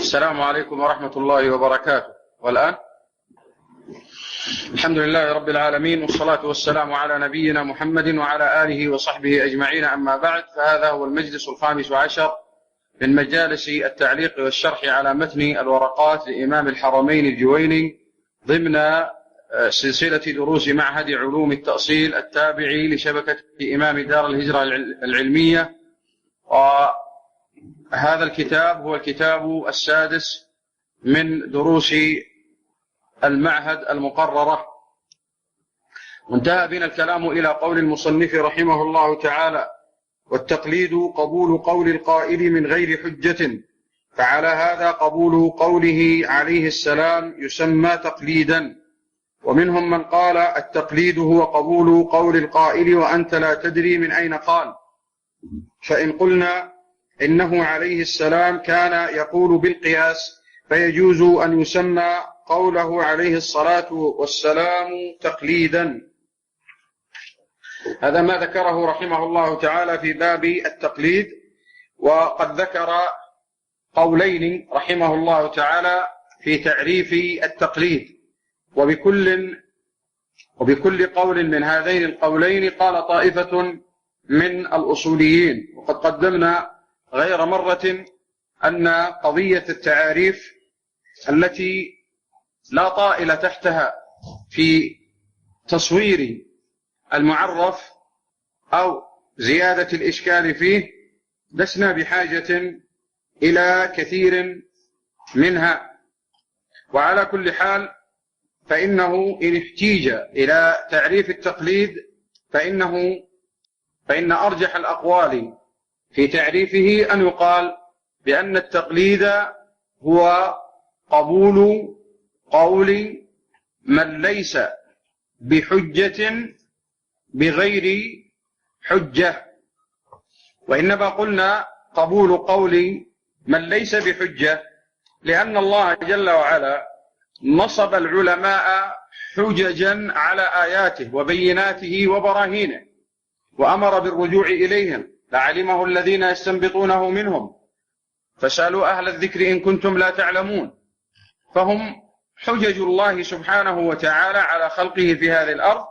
السلام عليكم ورحمة الله وبركاته. والآن الحمد لله رب العالمين، والصلاة والسلام على نبينا محمد وعلى آله وصحبه أجمعين. أما بعد، فهذا هو المجلس 15 من مجالس التعليق والشرح على متن الورقات لإمام الحرمين الجويني ضمن سلسلة دروس معهد علوم التأصيل التابع لشبكة إمام دار الهجرة العلمية. وهذا الكتاب هو الكتاب السادس من دروس المعهد المقررة. وانتهى بنا الكلام إلى قول المصنف رحمه الله تعالى: والتقليد قبول قول القائل من غير حجة، فعلى هذا قبول قوله عليه السلام يسمى تقليدا. ومنهم من قال التقليد هو قبول قول القائل وأنت لا تدري من أين قال. فإن قلنا إنه عليه السلام كان يقول بالقياس، فيجوز أن يسمى قوله عليه الصلاة والسلام تقليدا. هذا ما ذكره رحمه الله تعالى في باب التقليد. وقد ذكر قولين رحمه الله تعالى في تعريف التقليد، وبكل قول من هذين القولين قال طائفة من الأصوليين. وقد قدمنا غير مرة أن قضية التعاريف التي لا طائل تحتها في تصوير المعرف أو زيادة الإشكال فيه لسنا بحاجة إلى كثير منها. وعلى كل حال فإنه إن احتيج إلى تعريف التقليد فإن أرجح الأقوال في تعريفه أن يقال بأن التقليد هو قبول قول من ليس بحجة بغير حجة. وإنما قلنا قبول قول من ليس بحجة لأن الله جل وعلا نصب العلماء حججا على آياته وبيناته وبراهينه، وأمر بالرجوع إليهم لعلمه الذين يستنبطونه منهم، فسألوا أهل الذكر إن كنتم لا تعلمون. فهم حجج الله سبحانه وتعالى على خلقه في هذه الأرض.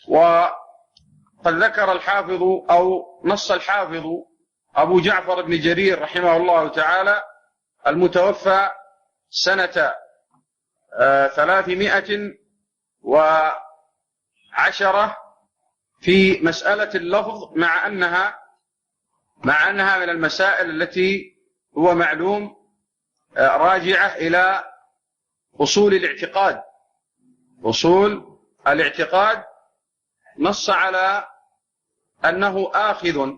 وقد ذكر الحافظ أو نص الحافظ أبو جعفر بن جرير رحمه الله تعالى المتوفى سنة 310 في مسألة اللفظ، مع أنها من المسائل التي هو معلوم راجعة إلى أصول الاعتقاد. نص على أنه آخذ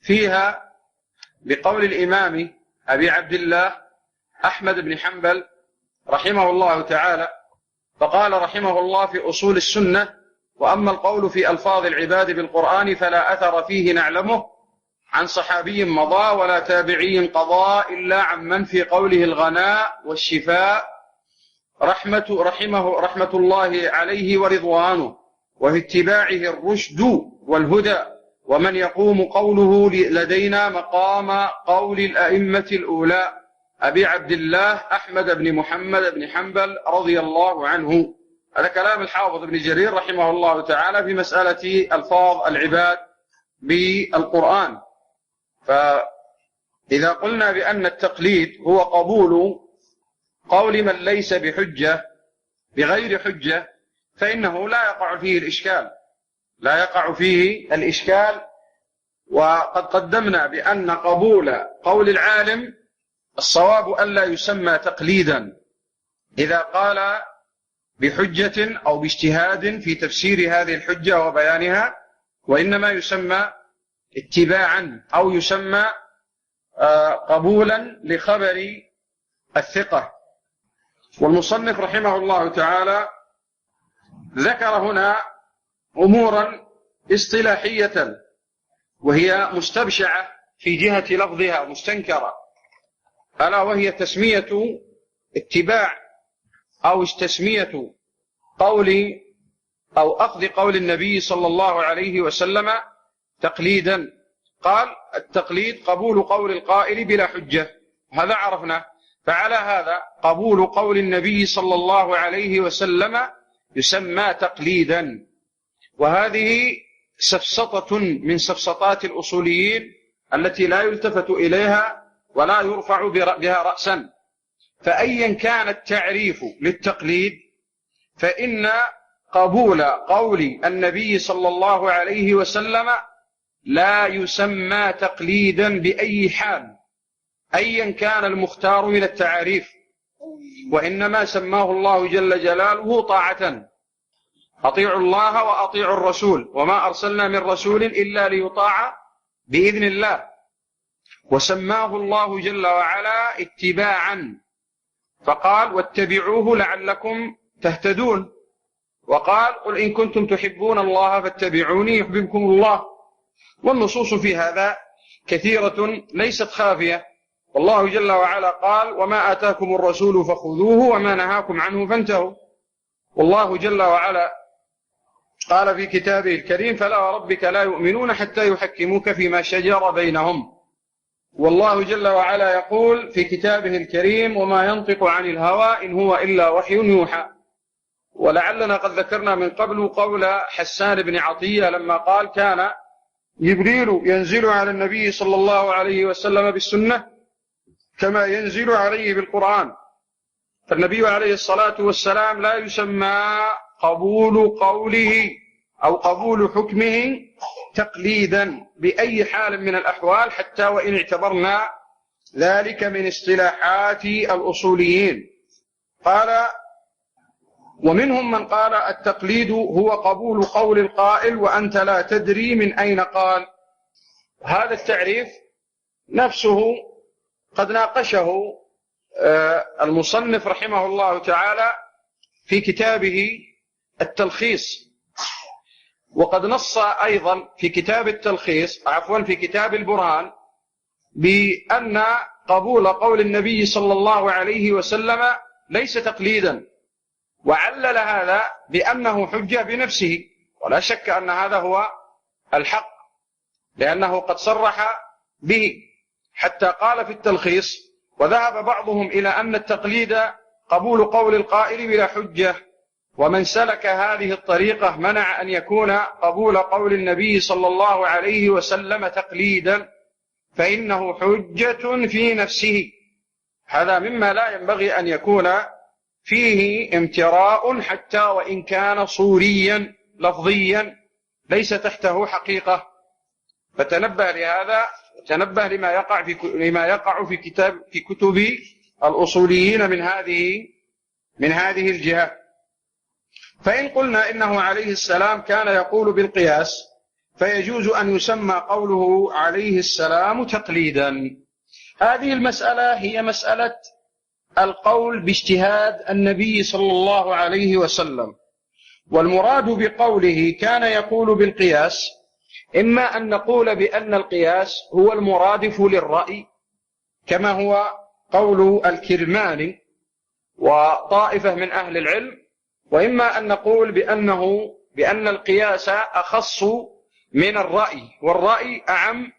فيها بقول الإمام أبي عبد الله أحمد بن حنبل رحمه الله تعالى، فقال رحمه الله في أصول السنة: وأما القول في ألفاظ العباد بالقرآن فلا أثر فيه نعلمه عن صحابي مضى ولا تابعي قضى إلا عن من في قوله الغناء والشفاء رحمة الله عليه ورضوانه، وفي اتباعه الرشد والهدى، ومن يقوم قوله لدينا مقام قول الأئمة الأولى أبي عبد الله أحمد بن محمد بن حنبل رضي الله عنه. هذا كلام الحافظ ابن جرير رحمه الله تعالى في مسألة ألفاظ العباد بالقرآن. فإذا قلنا بأن التقليد هو قبول قول من ليس بحجة بغير حجة، فإنه لا يقع فيه الإشكال. وقد قدمنا بأن قبول قول العالم الصواب ألا يسمى تقليدا إذا قال بحجة أو باجتهاد في تفسير هذه الحجة وبيانها، وإنما يسمى اتباعا أو يسمى قبولا لخبر الثقة. والمصنف رحمه الله تعالى ذكر هنا أمورا اصطلاحية وهي مستبشعة في جهة لفظها مستنكرة، ألا وهي تسمية اتباع أو تسمية قول أو أخذ قول النبي صلى الله عليه وسلم تقليدا. قال التقليد قبول قول القائل بلا حجة، هذا عرفنا. فعلى هذا قبول قول النبي صلى الله عليه وسلم يسمى تقليدا. وهذه سفسطة من سفسطات الأصوليين التي لا يلتفت إليها ولا يرفع بها رأسا. فأيا كان التعريف للتقليد فإن قبول قول النبي صلى الله عليه وسلم لا يسمى تقليدا بأي حال أيا كان المختار من التعاريف، وإنما سماه الله جل جلاله طاعة. أطيعوا الله وأطيعوا الرسول وما أرسلنا من رسول إلا ليطاع بإذن الله. وسماه الله جل وعلا اتباعا، فقال واتبعوه لعلكم تهتدون. وقال قل إن كنتم تحبون الله فاتبعوني يحببكم الله. والنصوص في هذا كثيرة ليست خافية. والله جل وعلا قال وما آتاكم الرسول فخذوه وما نهاكم عنه فانتهوا. والله جل وعلا قال في كتابه الكريم فلا وربك لا يؤمنون حتى يحكموك فيما شجر بينهم. والله جل وعلا يقول في كتابه الكريم وما ينطق عن الهوى إن هو إلا وحي يوحى. ولعلنا قد ذكرنا من قبل قول حسان بن عطية لما قال كان جبريل ينزل على النبي صلى الله عليه وسلم بالسنة كما ينزل عليه بالقرآن. فالنبي عليه الصلاة والسلام لا يسمى قبول قوله أو قبول حكمه تقليدا بأي حال من الأحوال، حتى وإن اعتبرنا ذلك من اصطلاحات الأصوليين. قال ومنهم من قال التقليد هو قبول قول القائل وأنت لا تدري من أين قال. هذا التعريف نفسه قد ناقشه المصنف رحمه الله تعالى في كتابه التلخيص، وقد نص أيضا في كتاب التلخيص في كتاب البرهان بأن قبول قول النبي صلى الله عليه وسلم ليس تقليدا، وعلل هذا بأنه حجة بنفسه. ولا شك أن هذا هو الحق لأنه قد صرح به، حتى قال في التلخيص وذهب بعضهم إلى أن التقليد قبول قول القائل بلا حجة، ومن سلك هذه الطريقة منع أن يكون قبول قول النبي صلى الله عليه وسلم تقليدا، فإنه حجة في نفسه. هذا مما لا ينبغي أن يكون فيه امتراء حتى وإن كان صوريا لفظيا ليس تحته حقيقة. فتنبه لهذا، تنبه لما يقع في كتب الأصوليين من هذه الجهة. فإن قلنا إنه عليه السلام كان يقول بالقياس فيجوز أن يسمى قوله عليه السلام تقليدا. هذه المسألة هي مسألة القول باجتهاد النبي صلى الله عليه وسلم. والمراد بقوله كان يقول بالقياس إما أن نقول بأن القياس هو المرادف للرأي كما هو قول الكرماني وطائفة من أهل العلم، وإما أن نقول بأن القياس أخص من الرأي، والرأي أعم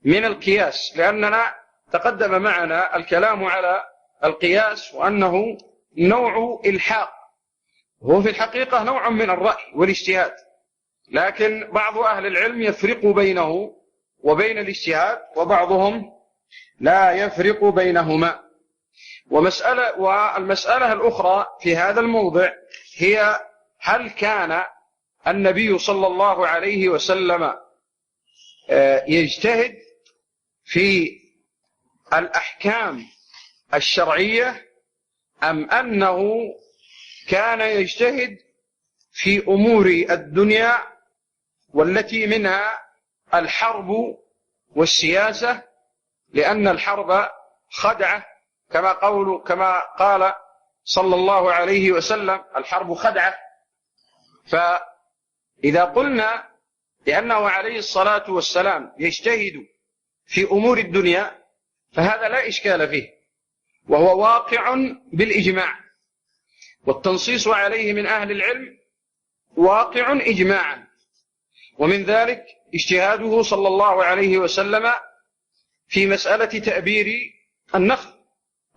من القياس، لأننا تقدم معنا الكلام على القياس وأنه نوع إلحاق، هو في الحقيقة نوع من الرأي والاجتهاد، لكن بعض أهل العلم يفرق بينه وبين الاجتهاد، وبعضهم لا يفرق بينهما. والمسألة الأخرى في هذا الموضع هي هل كان النبي صلى الله عليه وسلم يجتهد في الأحكام الشرعية أم أنه كان يجتهد في أمور الدنيا والتي منها الحرب والسياسة، لأن الحرب خدعة كما قال صلى الله عليه وسلم الحرب خدعة. فإذا قلنا بأنه عليه الصلاة والسلام يجتهد في أمور الدنيا فهذا لا إشكال فيه، وهو واقع بالإجماع، والتنصيص عليه من أهل العلم واقع إجماعا. ومن ذلك اجتهاده صلى الله عليه وسلم في مسألة تأبير النخل،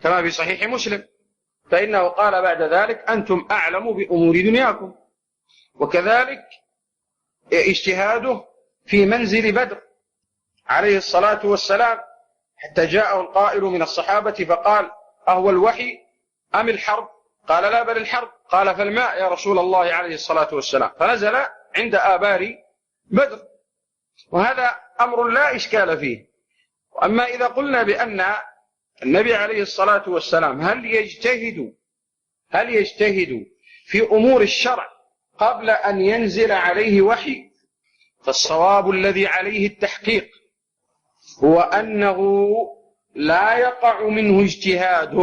كما في صحيح مسلم، فإنه قال بعد ذلك: أنتم أعلم بأمور دنياكم. وكذلك اجتهاده في منزل بدر عليه الصلاة والسلام، حتى جاءه القائل من الصحابة فقال: أهو الوحي أم الحرب؟ قال: لا، بل الحرب. قال: فالماء يا رسول الله عليه الصلاة والسلام. فنزل عند آبار بدر، وهذا أمر لا إشكال فيه. أما إذا قلنا بأن النبي عليه الصلاة والسلام هل يجتهد في أمور الشرع قبل أن ينزل عليه وحي، فالصواب الذي عليه التحقيق هو أنه لا يقع منه اجتهاد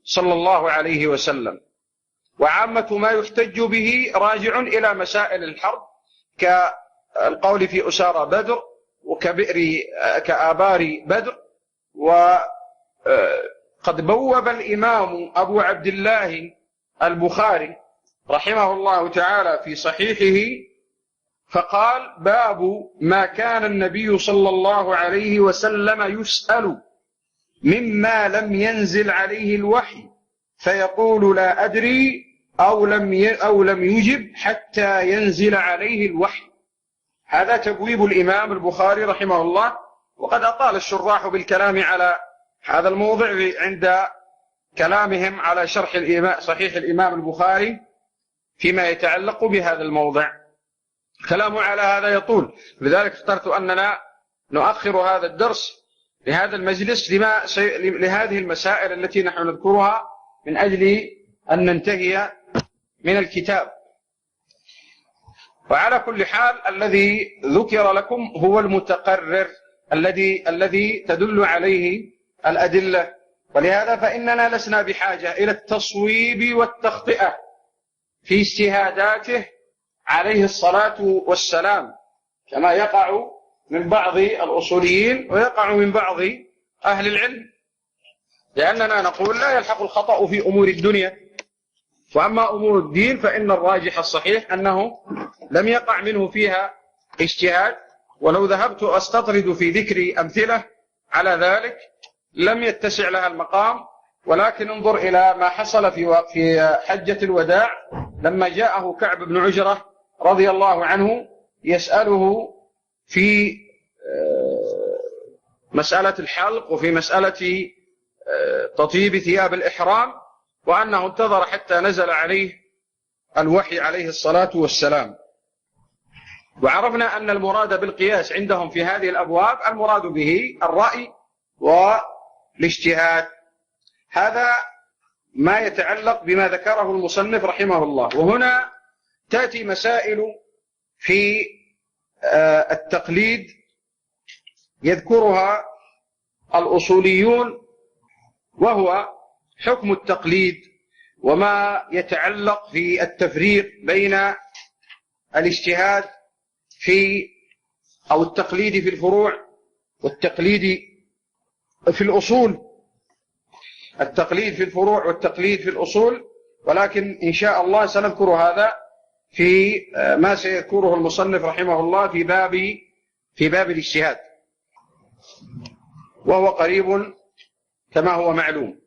صلى الله عليه وسلم. وعامة ما يحتج به راجع إلى مسائل الحرب، كالقول في أسارى بدر كآبار بدر. وقد بوب الإمام أبو عبد الله البخاري رحمه الله تعالى في صحيحه فقال: باب ما كان النبي صلى الله عليه وسلم يسأل مما لم ينزل عليه الوحي فيقول: لا أدري، أو لم يجب حتى ينزل عليه الوحي. هذا تبويب الإمام البخاري رحمه الله. وقد أطال الشراح بالكلام على هذا الموضع عند كلامهم على شرح صحيح الإمام البخاري فيما يتعلق بهذا الموضع. كلام على هذا يطول، لذلك اخترت أننا نؤخر هذا الدرس لهذا المجلس لهذه المسائل التي نحن نذكرها من أجل أن ننتهي من الكتاب. وعلى كل حال الذي ذكر لكم هو المتقرر الذي تدل عليه الأدلة، ولهذا فإننا لسنا بحاجة إلى التصويب والتخطئة في اجتهاداته عليه الصلاة والسلام، كما يقع من بعض الأصوليين ويقع من بعض أهل العلم، لأننا نقول لا يلحق الخطأ في أمور الدنيا، وأما أمور الدين فإن الراجح الصحيح أنه لم يقع منه فيها اجتهاد. ولو ذهبت أستطرد في ذكر أمثلة على ذلك لم يتسع لها المقام، ولكن انظر إلى ما حصل في حجة الوداع لما جاءه كعب بن عجرة رضي الله عنه يسأله في مسألة الحلق وفي مسألة تطيب ثياب الإحرام، وأنه انتظر حتى نزل عليه الوحي عليه الصلاة والسلام. وعرفنا أن المراد بالقياس عندهم في هذه الأبواب المراد به الرأي والاجتهاد. هذا ما يتعلق بما ذكره المصنف رحمه الله. وهنا تأتي مسائل في التقليد يذكرها الأصوليون، وهو حكم التقليد وما يتعلق في التفريق بين الاجتهاد أو التقليد في الفروع والتقليد في الأصول، التقليد في الفروع والتقليد في الأصول. ولكن إن شاء الله سنذكر هذا في ما سيذكره المصنف رحمه الله في باب الاجتهاد، وهو قريب كما هو معلوم.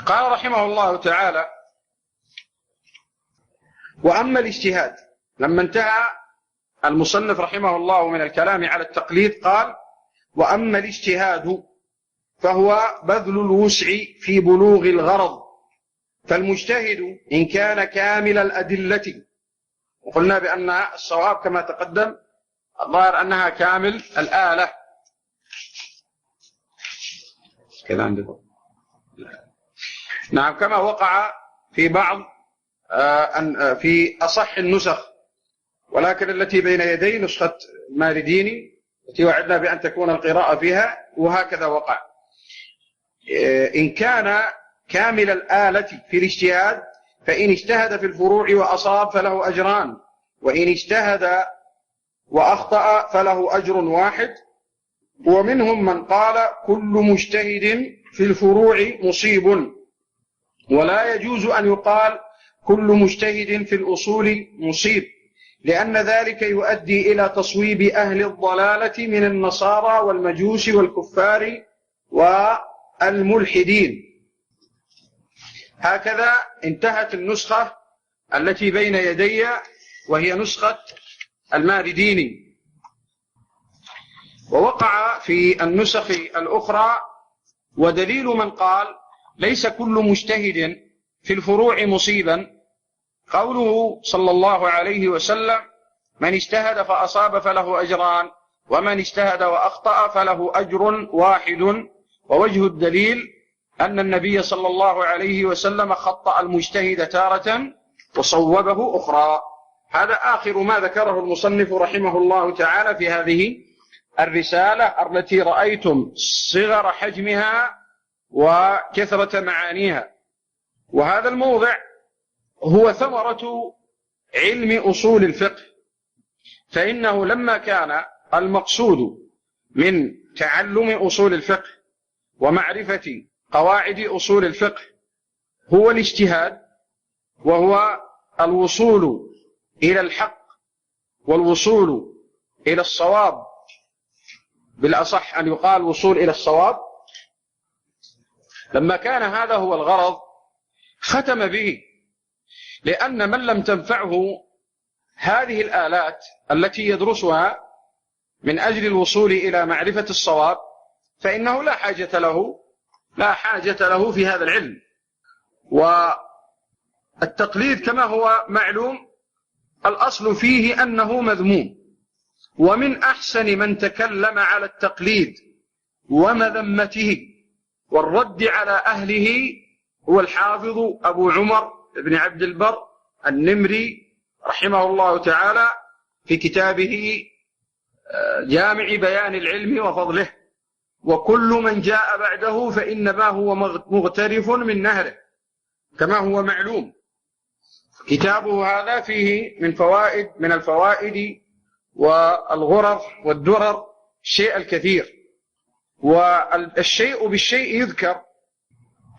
قال رحمه الله تعالى: وأما الاجتهاد، لما انتهى المصنف رحمه الله من الكلام على التقليد قال: وأما الاجتهاد فهو بذل الوسع في بلوغ الغرض، فالمجتهد إن كان كامل الأدلة، وقلنا بأن الصواب كما تقدم الظاهر أنها كامل الآلة. نعم، كما وقع في بعض في أصح النسخ، ولكن التي بين يدي نسخة مارديني التي وعدنا بأن تكون القراءة فيها، وهكذا وقع. إن كان كامل الآلة في الاجتهاد فإن اجتهد في الفروع وأصاب فله أجران، وإن اجتهد وأخطأ فله أجر واحد. ومنهم من قال: كل مجتهد في الفروع مصيب، ولا يجوز أن يقال كل مجتهد في الأصول مصيب، لأن ذلك يؤدي إلى تصويب أهل الضلالة من النصارى والمجوس والكفار الملحدين. هكذا انتهت النسخة التي بين يدي، وهي نسخة المارديني. ووقع في النسخ الأخرى: ودليل من قال ليس كل مجتهد في الفروع مصيبا قوله صلى الله عليه وسلم: من اجتهد فأصاب فله أجران، ومن اجتهد وأخطأ فله أجر واحد. ووجه الدليل أن النبي صلى الله عليه وسلم خطأ المجتهد تارة وصوبه أخرى. هذا آخر ما ذكره المصنف رحمه الله تعالى في هذه الرسالة التي رأيتم صغر حجمها وكثرة معانيها. وهذا الموضع هو ثمرة علم أصول الفقه، فإنه لما كان المقصود من تعلم أصول الفقه ومعرفة قواعد أصول الفقه هو الاجتهاد، وهو الوصول إلى الحق والوصول إلى الصواب، بالأصح أن يقال وصول إلى الصواب. لما كان هذا هو الغرض ختم به، لأن من لم تنفعه هذه الآلات التي يدرسها من أجل الوصول إلى معرفة الصواب فإنه لا حاجة له في هذا العلم. والتقليد كما هو معلوم الأصل فيه أنه مذموم، ومن أحسن من تكلم على التقليد ومذمته والرد على أهله هو الحافظ أبو عمر بن عبد البر النمري رحمه الله تعالى في كتابه جامع بيان العلم وفضله: وكل من جاء بعده فإنما هو مغترف من نهره، كما هو معلوم. كتابه هذا فيه من الفوائد والغرض والدرر الشيء الكثير، والشيء بالشيء يذكر.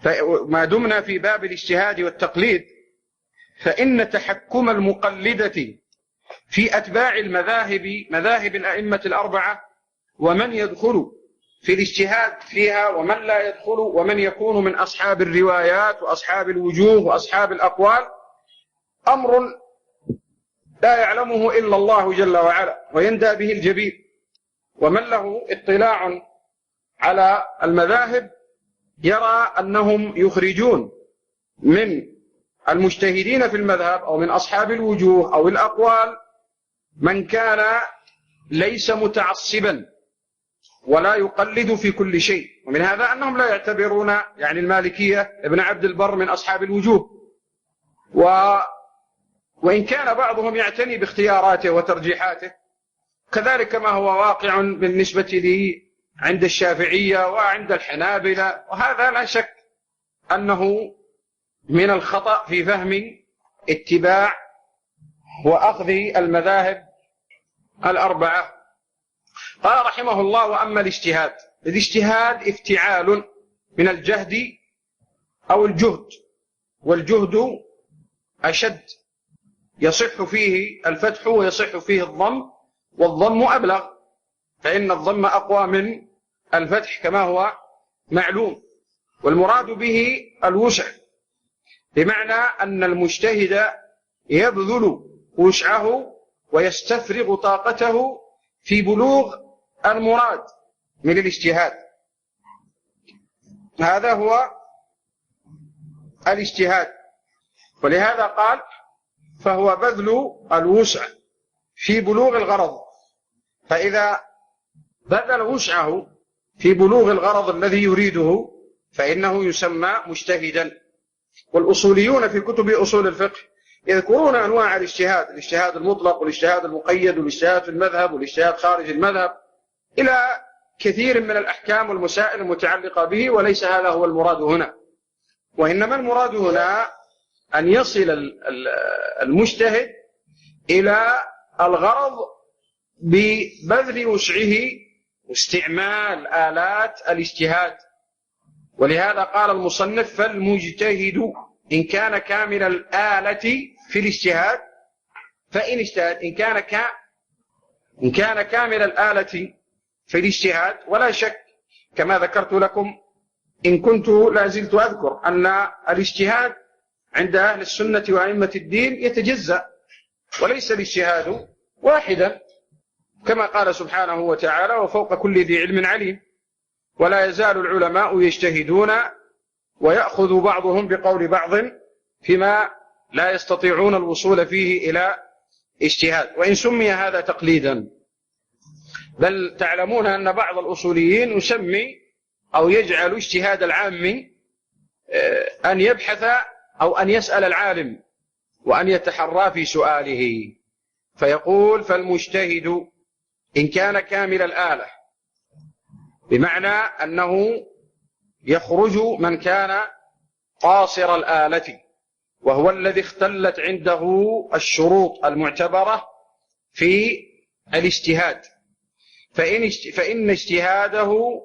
فما دمنا في باب الاجتهاد والتقليد فإن تحكم المقلدة في أتباع مذاهب الأئمة الأربعة، ومن يدخل في الاجتهاد فيها ومن لا يدخل، ومن يكون من أصحاب الروايات وأصحاب الوجوه وأصحاب الأقوال، أمر لا يعلمه إلا الله جل وعلا ويندى به الجبين. ومن له اطلاع على المذاهب يرى أنهم يخرجون من المجتهدين في المذهب أو من أصحاب الوجوه أو الأقوال من كان ليس متعصبا ولا يقلد في كل شيء. ومن هذا أنهم لا يعتبرون يعني المالكية ابن عبد البر من أصحاب الوجوه، وإن كان بعضهم يعتني باختياراته وترجيحاته، كذلك ما هو واقع بالنسبة لي عند الشافعية وعند الحنابلة. وهذا لا شك أنه من الخطأ في فهم اتباع وأخذ المذاهب الأربعة. قال رحمه الله: وأما الاجتهاد افتعال من الجهد أو الجهد، والجهد أشد، يصح فيه الفتح ويصح فيه الضم، والضم أبلغ، فإن الضم أقوى من الفتح كما هو معلوم. والمراد به الوسع، بمعنى أن المجتهد يبذل وسعه ويستفرغ طاقته في بلوغ المراد من الاجتهاد. هذا هو الاجتهاد. ولهذا قال: فهو بذل الوسع في بلوغ الغرض. فإذا بذل وسعه في بلوغ الغرض الذي يريده فإنه يسمى مجتهدا. والأصوليون في كتب أصول الفقه يذكرون أنواع الاجتهاد المطلق والاجتهاد المقيد والاجتهاد في المذهب والاجتهاد خارج المذهب إلى كثير من الأحكام والمسائل المتعلقة به، وليس هذا هو المراد هنا. وإنما المراد هنا أن يصل المجتهد إلى الغرض ببذل وسعه واستعمال آلات الاجتهاد. ولهذا قال المصنف: فالمجتهد إن كان كامل الآلة في الاجتهاد فإن اجتهد. إن كان كامل الآلة في الاجتهاد، ولا شك كما ذكرت لكم إن كنت لا زلت أذكر أن الاجتهاد عند أهل السنة وأئمة الدين يتجزأ، وليس الاجتهاد واحدا، كما قال سبحانه وتعالى: وفوق كل ذي علم عليم. ولا يزال العلماء يجتهدون ويأخذ بعضهم بقول بعض فيما لا يستطيعون الوصول فيه إلى اجتهاد، وإن سمي هذا تقليدا. بل تعلمون أن بعض الأصوليين يسمي أو يجعل اجتهاد العام أن يبحث أو أن يسأل العالم وأن يتحرى في سؤاله، فيقول: فالمجتهد إن كان كامل الآلة، بمعنى أنه يخرج من كان قاصر الآلة، وهو الذي اختلت عنده الشروط المعتبرة في الاجتهاد، فإن اجتهاده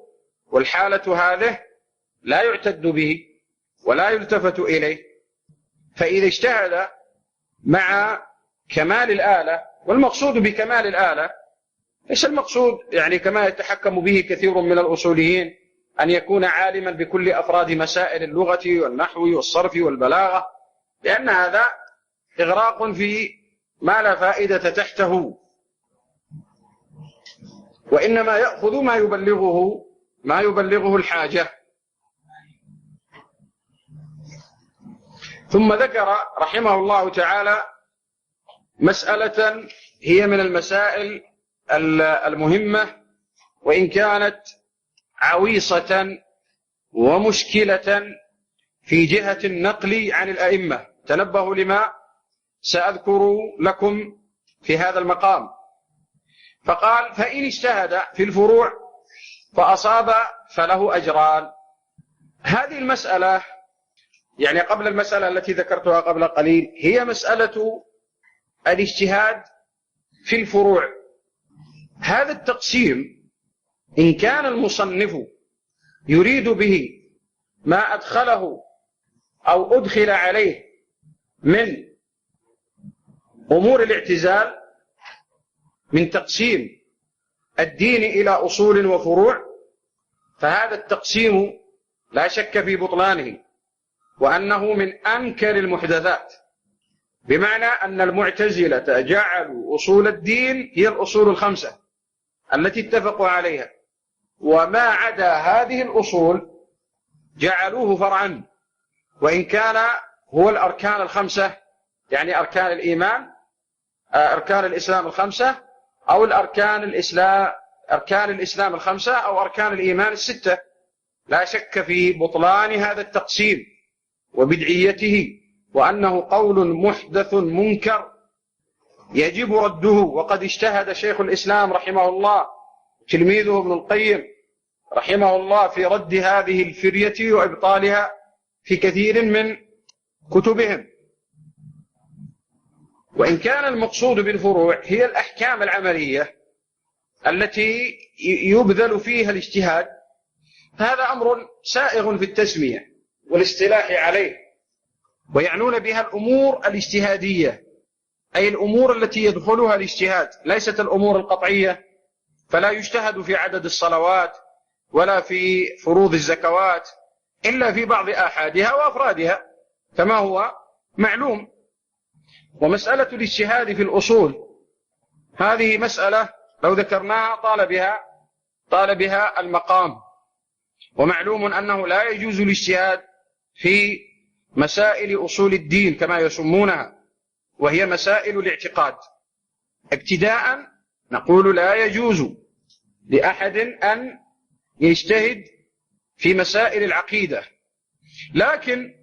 والحالة هذه لا يعتد به ولا يلتفت إليه. فإذا اجتهد مع كمال الآلة، والمقصود بكمال الآلة ليس المقصود يعني كما يتحكم به كثير من الأصوليين أن يكون عالما بكل أفراد مسائل اللغة والنحو والصرف والبلاغة، لأن هذا إغراق في ما لا فائدة تحته، وإنما يأخذ ما يبلغه الحاجة. ثم ذكر رحمه الله تعالى مسألة هي من المسائل المهمة، وإن كانت عويصة ومشكلة في جهة النقل عن الأئمة. تنبهوا لما سأذكر لكم في هذا المقام. فقال: فإن اجتهد في الفروع فأصاب فله أجران. هذه المسألة يعني قبل المسألة التي ذكرتها قبل قليل هي مسألة الاجتهاد في الفروع. هذا التقسيم إن كان المصنف يريد به ما أدخله أو أدخل عليه من أمور الاعتزال من تقسيم الدين إلى أصول وفروع، فهذا التقسيم لا شك في بطلانه، وأنه من أنكر المحدثات، بمعنى أن المعتزلة جعلوا أصول الدين هي الأصول الخمسة التي اتفقوا عليها، وما عدا هذه الأصول جعلوه فرعا، وإن كان هو الأركان الخمسة، يعني أركان الإيمان، أركان الإسلام الخمسة، أو أركان الإسلام الخمسة، أو أركان الإيمان الستة. لا شك في بطلان هذا التقسيم وبدعيته، وأنه قول محدث منكر يجب رده. وقد اجتهد شيخ الإسلام رحمه الله تلميذه ابن القيم رحمه الله في رد هذه الفرية وإبطالها في كثير من كتبهم. وإن كان المقصود بالفروع هي الأحكام العملية التي يبذل فيها الاجتهاد، هذا أمر سائغ في التسمية والاصطلاح عليه، ويعنون بها الأمور الاجتهادية، أي الأمور التي يدخلها الاجتهاد، ليست الأمور القطعية، فلا يجتهد في عدد الصلوات ولا في فروض الزكوات إلا في بعض آحادها وأفرادها كما هو معلوم. ومسألة الاجتهاد في الأصول هذه مسألة لو ذكرناها طال بها المقام، ومعلوم أنه لا يجوز الاجتهاد في مسائل أصول الدين كما يسمونها، وهي مسائل الاعتقاد. ابتداء نقول لا يجوز لأحد أن يجتهد في مسائل العقيدة، لكن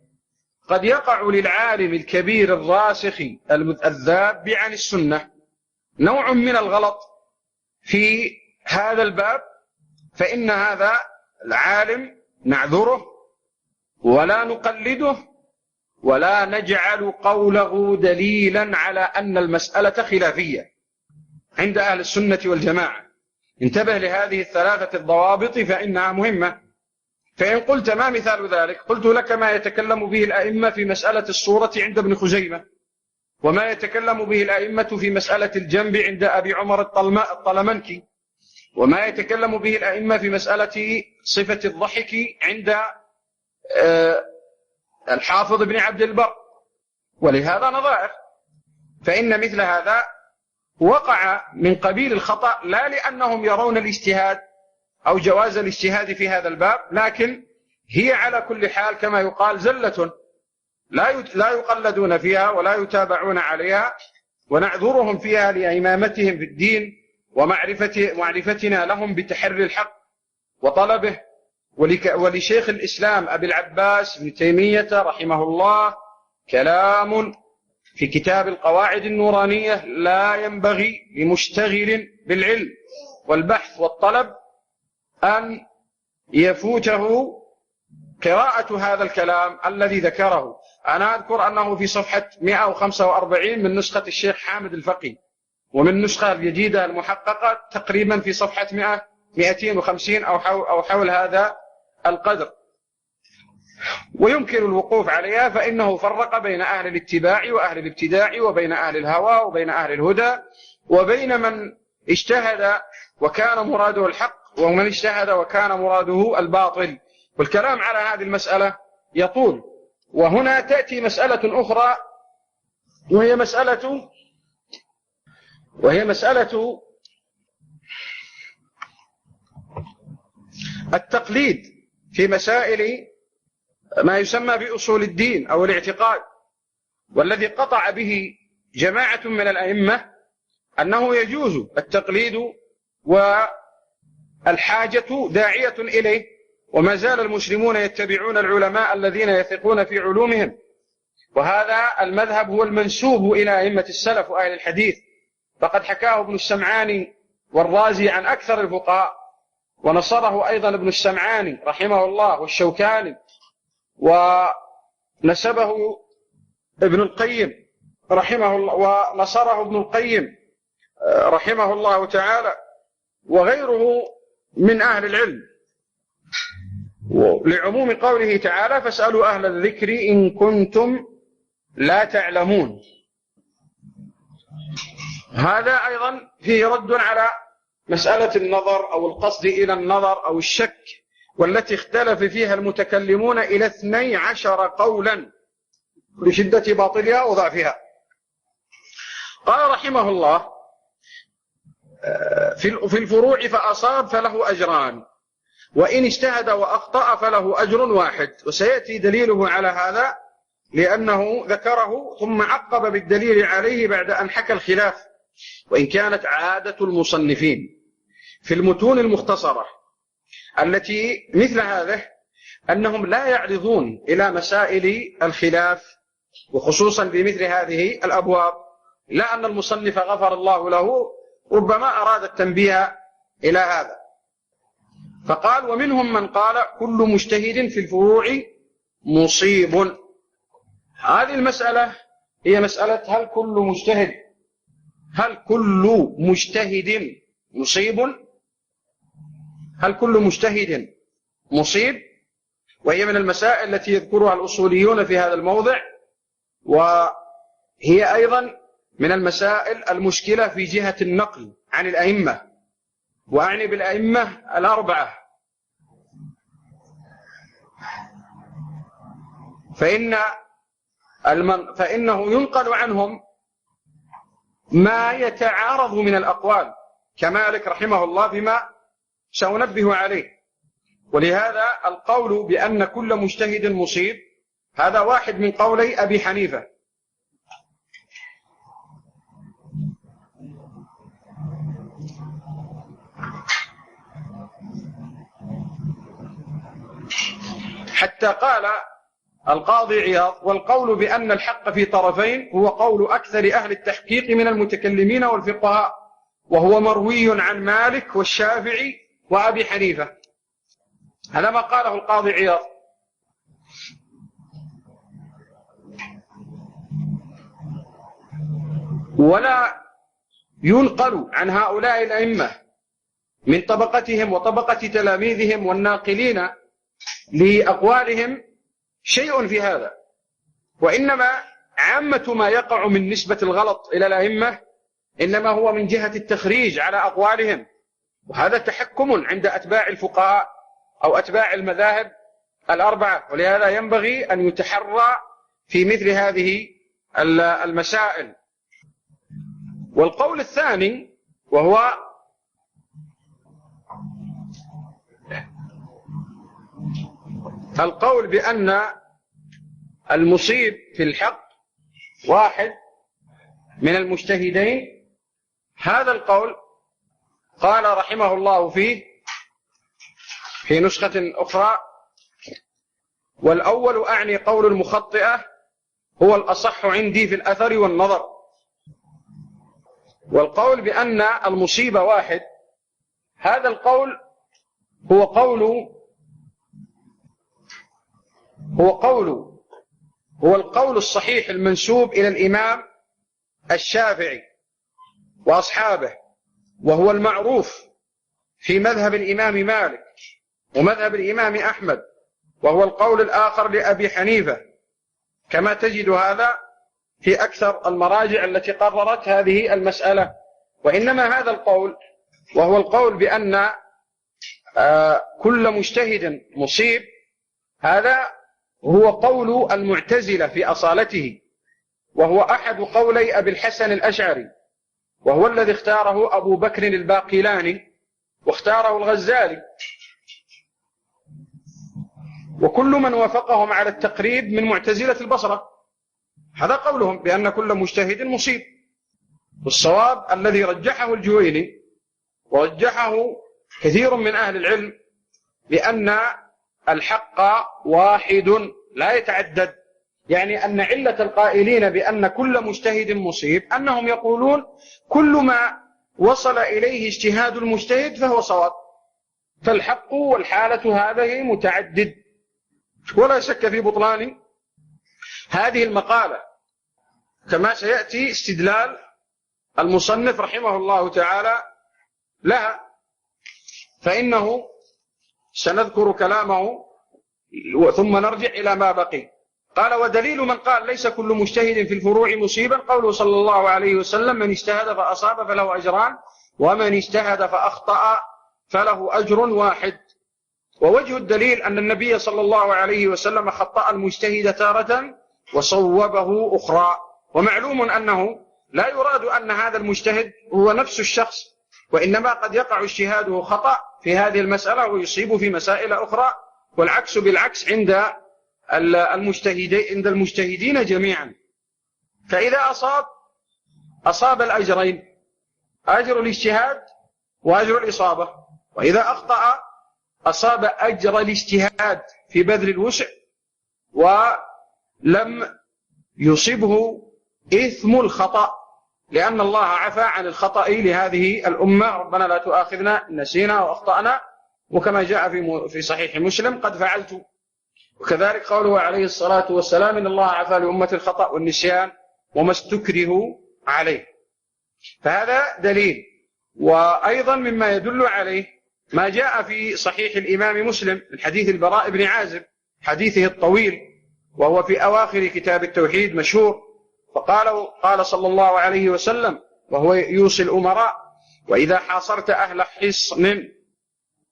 قد يقع للعالم الكبير الراسخ الذاب عن السنة نوع من الغلط في هذا الباب، فإن هذا العالم نعذره ولا نقلده ولا نجعل قوله دليلا على أن المسألة خلافية عند أهل السنة والجماعة. انتبه لهذه الثلاثة الضوابط فإنها مهمة. فإن قلت ما مثال ذلك؟ قلت لك ما يتكلم به الأئمة في مسألة الصورة عند ابن خزيمة، وما يتكلم به الأئمة في مسألة الجنب عند أبي عمر الطلمنكي، وما يتكلم به الأئمة في مسألة صفة الضحك عند الحافظ ابن عبد البر، ولهذا نظائر. فإن مثل هذا وقع من قبيل الخطأ، لا لأنهم يرون الاجتهاد أو جواز الاجتهاد في هذا الباب، لكن هي على كل حال كما يقال زلة لا يقلدون فيها ولا يتابعون عليها، ونعذرهم فيها لإمامتهم في الدين ومعرفتنا لهم بتحري الحق وطلبه. ولشيخ الإسلام أبي العباس ابن تيمية رحمه الله كلام في كتاب القواعد النورانية لا ينبغي لمشتغل بالعلم والبحث والطلب أن يفوته قراءة هذا الكلام الذي ذكره. أنا أذكر أنه في صفحة 145 من نسخة الشيخ حامد الفقي، ومن النسخة الجديدة المحققة تقريبا في صفحة 250 أو حول هذا القدر، ويمكن الوقوف عليها. فإنه فرق بين أهل الاتباع وأهل الابتداع، وبين أهل الهوى وبين أهل الهدى، وبين من اجتهد وكان مراده الحق ومن اجتهد وكان مراده الباطل. والكلام على هذه المسألة يطول. وهنا تأتي مسألة أخرى، وهي مسألة التقليد في مسائل ما يسمى بأصول الدين أو الاعتقاد، والذي قطع به جماعة من الأئمة أنه يجوز التقليد والحاجة داعية إليه، وما زال المسلمون يتبعون العلماء الذين يثقون في علومهم. وهذا المذهب هو المنسوب إلى أئمة السلف وأهل الحديث، فقد حكاه ابن السمعاني والرازي عن أكثر الفقهاء، ونصره أيضا ابن السمعاني رحمه الله والشوكاني، ونسبه ابن القيم رحمه الله، ونصره ابن القيم رحمه الله تعالى، وغيره من أهل العلم، لعموم قوله تعالى فاسألوا أهل الذكر إن كنتم لا تعلمون. هذا أيضا فيه رد على مسألة النظر أو القصد إلى النظر أو الشك، والتي اختلف فيها المتكلمون إلى 12 قولا لشدة باطلها وضعفها. قال رحمه الله في الفروع فأصاب فله أجران، وإن اجتهد وأخطأ فله أجر واحد. وسيأتي دليله على هذا لأنه ذكره ثم عقب بالدليل عليه بعد أن حكى الخلاف. وإن كانت عادة المصنفين في المتون المختصرة التي مثل هذه أنهم لا يعرضون إلى مسائل الخلاف، وخصوصا بمثل هذه الأبواب، لا أن المصنف غفر الله له ربما أراد التنبيه إلى هذا، فقال ومنهم من قال كل مجتهد في الفروع مصيب. هذه المسألة هي مسألة هل كل مجتهد مصيب؟ هل كل مجتهد مصيب؟ وهي من المسائل التي يذكرها الأصوليون في هذا الموضع، وهي أيضا من المسائل المشكلة في جهة النقل عن الأئمة، وأعني بالأئمة الأربعة، فإنه ينقل عنهم ما يتعارض من الأقوال كمالك رحمه الله بما سأنبه عليه. ولهذا القول بأن كل مجتهد مصيب هذا واحد من قولي أبي حنيفة، حتى قال القاضي عياض والقول بأن الحق في طرفين هو قول أكثر أهل التحقيق من المتكلمين والفقهاء، وهو مروي عن مالك والشافعي وأبي حنيفة. هذا ما قاله القاضي عياض. ولا ينقل عن هؤلاء الأئمة من طبقتهم وطبقة تلاميذهم والناقلين لأقوالهم شيء في هذا، وإنما عامة ما يقع من نسبة الغلط إلى الأئمة إنما هو من جهة التخريج على أقوالهم، وهذا تحكم عند أتباع الفقهاء أو أتباع المذاهب الأربعة، ولهذا ينبغي أن يتحرى في مثل هذه المسائل. والقول الثاني وهو القول بأن المصيب في الحق واحد من المجتهدين، هذا القول قال رحمه الله فيه في نسخة أخرى: والأول أعني قول المخطئة هو الأصح عندي في الأثر والنظر. والقول بأن المصيبة واحد، هذا القول هو القول الصحيح المنسوب إلى الإمام الشافعي وأصحابه، وهو المعروف في مذهب الإمام مالك ومذهب الإمام أحمد، وهو القول الآخر لأبي حنيفة، كما تجد هذا في أكثر المراجع التي قررت هذه المسألة. وإنما هذا القول وهو القول بأن كل مجتهد مصيب، هذا هو قول المعتزلة في أصالته، وهو أحد قولي أبي الحسن الأشعري، وهو الذي اختاره أبو بكر الباقلاني واختاره الغزالي، وكل من وافقهم على التقريب من معتزلة البصرة. هذا قولهم بأن كل مجتهد مصيب. والصواب الذي رجحه الجويني ورجحه كثير من أهل العلم بأن الحق واحد لا يتعدد، يعني أن علة القائلين بأن كل مجتهد مصيب أنهم يقولون كل ما وصل إليه اجتهاد المجتهد فهو صواب، فالحق والحالة هذه متعدد. ولا شك في بطلان هذه المقالة، كما سيأتي استدلال المصنف رحمه الله تعالى لها، فإنه سنذكر كلامه ثم نرجع إلى ما بقي. قال: ودليل من قال ليس كل مجتهد في الفروع مصيبا قوله صلى الله عليه وسلم: من اجتهد فأصاب فله أجران، ومن اجتهد فأخطأ فله أجر واحد. ووجه الدليل أن النبي صلى الله عليه وسلم خطأ المجتهد تارة وصوبه أخرى. ومعلوم أنه لا يراد أن هذا المجتهد هو نفس الشخص، وإنما قد يقع اجتهاده خطأ في هذه المسألة ويصيب في مسائل أخرى، والعكس بالعكس عند المجتهدين جميعا. فإذا أصاب الأجرين، أجر الاجتهاد وأجر الإصابة، وإذا أخطأ أصاب أجر الاجتهاد في بذل الوسع ولم يصبه إثم الخطأ، لأن الله عفى عن الخطأ لهذه الأمة: ربنا لا تؤاخذنا إن نسينا وأخطأنا، وكما جاء في صحيح مسلم: قد فعلت. وكذلك قوله عليه الصلاة والسلام: إن الله عفى لأمة الخطأ والنسيان وما استكرهوا عليه. فهذا دليل. وأيضا مما يدل عليه ما جاء في صحيح الإمام مسلم من حديث البراء بن عازب، حديثه الطويل، وهو في أواخر كتاب التوحيد مشهور. قال صلى الله عليه وسلم وهو يوصي الأمراء: وإذا حاصرت أهل حصن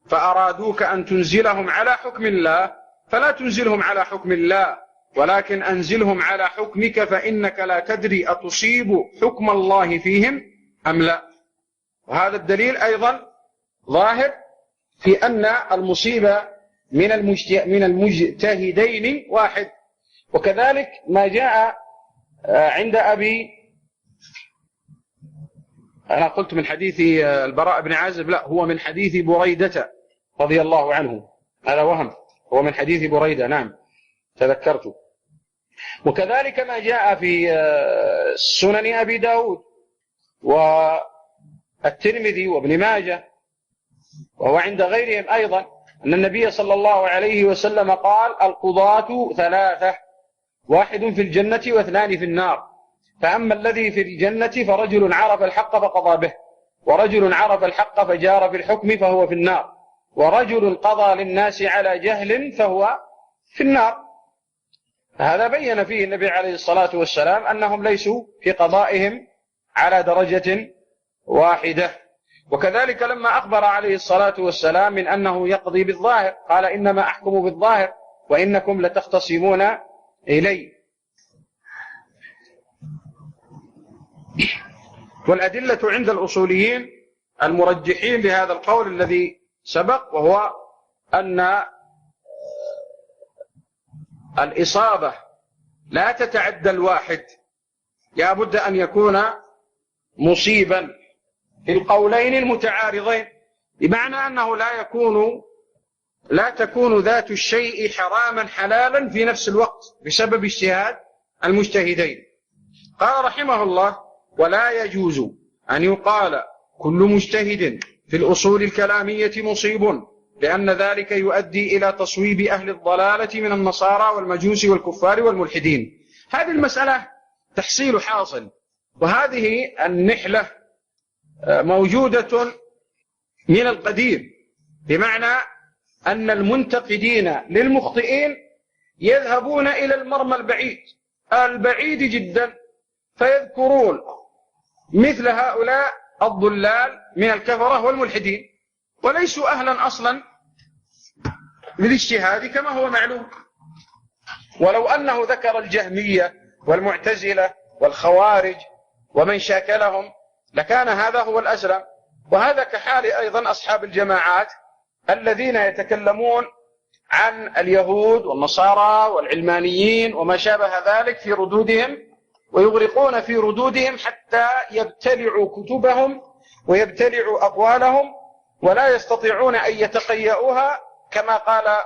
فأرادوك أن تنزلهم على حكم الله فلا تنزلهم على حكم الله، ولكن أنزلهم على حكمك، فإنك لا تدري أتصيب حكم الله فيهم أم لا. وهذا الدليل أيضا ظاهر في أن المصيبة من المجتهدين واحد. وكذلك ما جاء عند أنا قلت من حديث البراء بن عازب، لا، هو من حديث بريدة رضي الله عنه، هذا وهم، هو من حديث بريدة، نعم تذكرته. وكذلك ما جاء في سنن أبي داود والترمذي وابن ماجه، وهو عند غيرهم أيضا، أن النبي صلى الله عليه وسلم قال: القضاة ثلاثة، واحد في الجنة واثنان في النار، فأما الذي في الجنة فرجل عرف الحق فقضى به، ورجل عرف الحق فجار في الحكم فهو في النار، ورجل قضى للناس على جهل فهو في النار. هذا بين فيه النبي عليه الصلاة والسلام أنهم ليسوا في قضائهم على درجة واحدة. وكذلك لما أخبر عليه الصلاة والسلام من أنه يقضي بالظاهر قال: إنما أحكم بالظاهر، وإنكم لتختصمون إلي. والأدلة عند الأصوليين المرجحين لهذا القول الذي سبق، وهو أن الإصابة لا تتعدى الواحد، لا بد أن يكون مصيبا في القولين المتعارضين، بمعنى أنه لا تكون ذات الشيء حراما حلالا في نفس الوقت بسبب اجتهاد المجتهدين. قال رحمه الله: ولا يجوز أن يقال كل مجتهد في الأصول الكلامية مصيب، لأن ذلك يؤدي إلى تصويب أهل الضلالة من النصارى والمجوس والكفار والملحدين. هذه المسألة تحصيل حاصل، وهذه النحلة موجودة من القديم، بمعنى أن المنتقدين للمخطئين يذهبون إلى المرمى البعيد جدا، فيذكرون مثل هؤلاء الضلال من الكفرة والملحدين، وليسوا أهلا أصلا للاجتهاد كما هو معلوم. ولو أنه ذكر الجهمية والمعتزلة والخوارج ومن شاكلهم لكان هذا هو الأسلم. وهذا كحال أيضا أصحاب الجماعات الذين يتكلمون عن اليهود والنصارى والعلمانيين وما شابه ذلك في ردودهم، ويغرقون في ردودهم حتى يبتلعوا كتبهم ويبتلعوا أقوالهم، ولا يستطيعون أن يتقيأوها، كما قال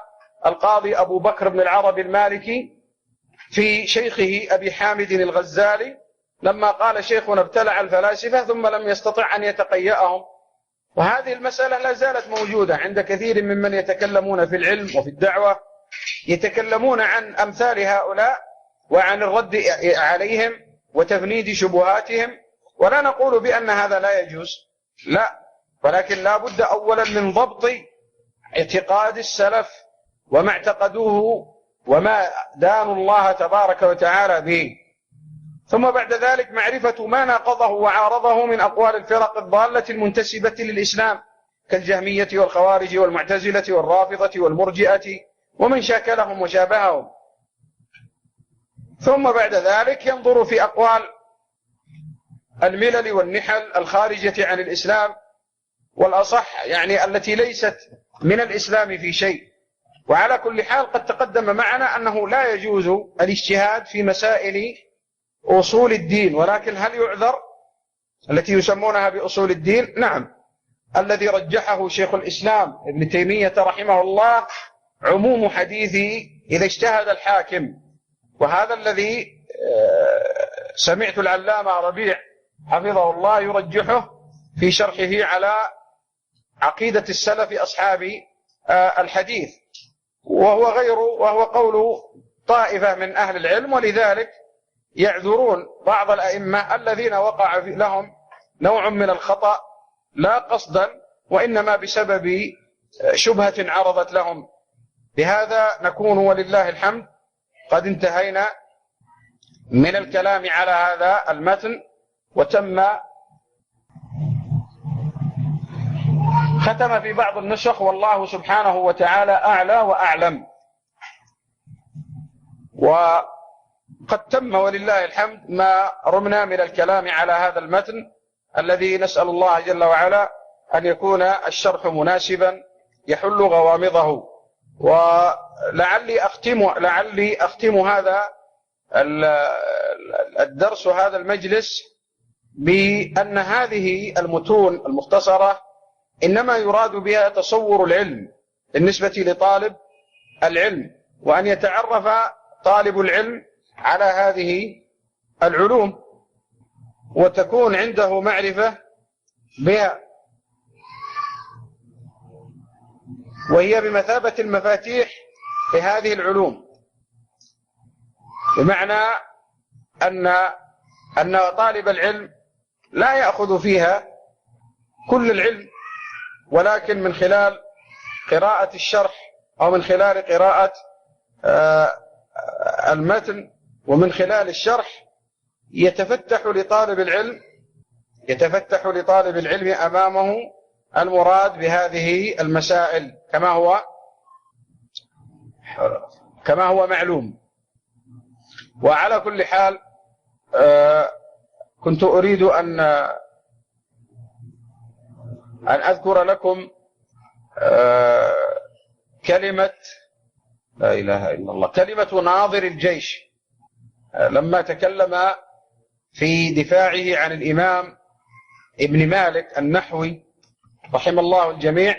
القاضي أبو بكر بن العربي المالكي في شيخه أبي حامد الغزالي لما قال: شيخنا ابتلع الفلاسفة ثم لم يستطع أن يتقيأهم. وهذه المسألة لا زالت موجودة عند كثير ممن يتكلمون في العلم وفي الدعوة، يتكلمون عن أمثال هؤلاء وعن الرد عليهم وتفنيد شبهاتهم. ولا نقول بأن هذا لا يجوز، لا، ولكن لا بد أولا من ضبط اعتقاد السلف وما اعتقدوه وما دانوا الله تبارك وتعالى به، ثم بعد ذلك معرفة ما ناقضه وعارضه من أقوال الفرق الضالة المنتسبة للإسلام كالجهمية والخوارج والمعتزلة والرافضة والمرجئة ومن شاكلهم وشابههم. ثم بعد ذلك ينظر في أقوال الملل والنحل الخارجة عن الإسلام، والأصح يعني التي ليست من الإسلام في شيء. وعلى كل حال قد تقدم معنا أنه لا يجوز الاجتهاد في مسائل أصول الدين، ولكن هل يعذر التي يسمونها بأصول الدين؟ نعم. الذي رجحه شيخ الإسلام ابن تيمية رحمه الله عموم حديثه إذا اجتهد الحاكم، وهذا الذي سمعت العلامة ربيع حفظه الله يرجحه في شرحه على عقيدة السلف أصحاب الحديث، وهو قول طائفة من أهل العلم. ولذلك يعذرون بعض الأئمة الذين وقع لهم نوع من الخطأ لا قصدا، وإنما بسبب شبهة عرضت لهم. بهذا نكون ولله الحمد قد انتهينا من الكلام على هذا المتن، ختم في بعض النسخ: والله سبحانه وتعالى أعلى وأعلم. وقد تم ولله الحمد ما رمنا من الكلام على هذا المتن الذي نسأل الله جل وعلا أن يكون الشرح مناسبا يحل غوامضه. ولعلي أختم هذا الدرس هذا المجلس بأن هذه المتون المختصرة إنما يراد بها تصور العلم بالنسبة لطالب العلم، وأن يتعرف طالب العلم على هذه العلوم وتكون عنده معرفة بها، وهي بمثابة المفاتيح لهذه العلوم، بمعنى أن طالب العلم لا يأخذ فيها كل العلم، ولكن من خلال قراءة الشرح أو من خلال قراءة المتن ومن خلال الشرح يتفتح لطالب العلم أمامه المراد بهذه المسائل كما هو كما هو معلوم. وعلى كل حال كنت أريد أن أذكر لكم كلمة لا إله إلا الله، كلمة ناظر الجيش لما تكلم في دفاعه عن الإمام ابن مالك النحوي رحم الله الجميع،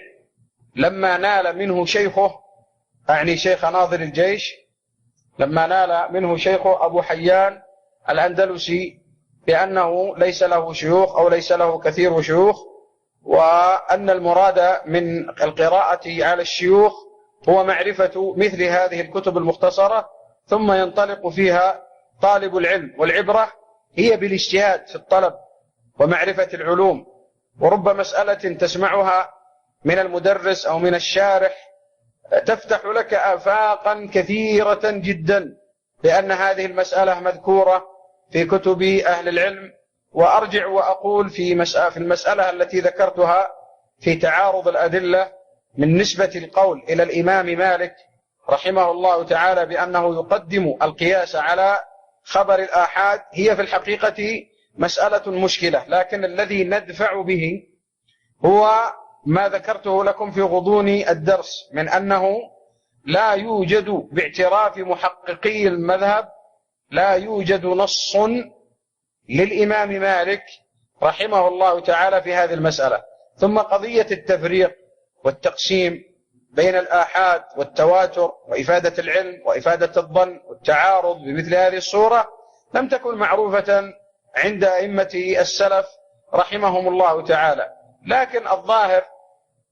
لما نال منه شيخه، أعني شيخ ناظر الجيش، لما نال منه شيخه أبو حيان الأندلسي بأنه ليس له شيوخ أو ليس له كثير شيوخ، وأن المراد من القراءة على الشيوخ هو معرفة مثل هذه الكتب المختصرة ثم ينطلق فيها طالب العلم، والعبرة هي بالاجتهاد في الطلب ومعرفة العلوم. ورب مسألة تسمعها من المدرس أو من الشارح تفتح لك آفاقا كثيرة جدا، لأن هذه المسألة مذكورة في كتب أهل العلم. وأرجع وأقول في المسألة التي ذكرتها في تعارض الأدلة من نسبة القول إلى الإمام مالك رحمه الله تعالى بأنه يقدم القياس على خبر الآحاد، هي في الحقيقة مسألة مشكلة، لكن الذي ندفع به هو ما ذكرته لكم في غضون الدرس من أنه لا يوجد باعتراف محققي المذهب لا يوجد نص للإمام مالك رحمه الله تعالى في هذه المسألة. ثم قضية التفريق والتقسيم بين الآحاد والتواتر وإفادة العلم وإفادة الظن والتعارض بمثل هذه الصورة لم تكن معروفة عند أئمة السلف رحمهم الله تعالى. لكن الظاهر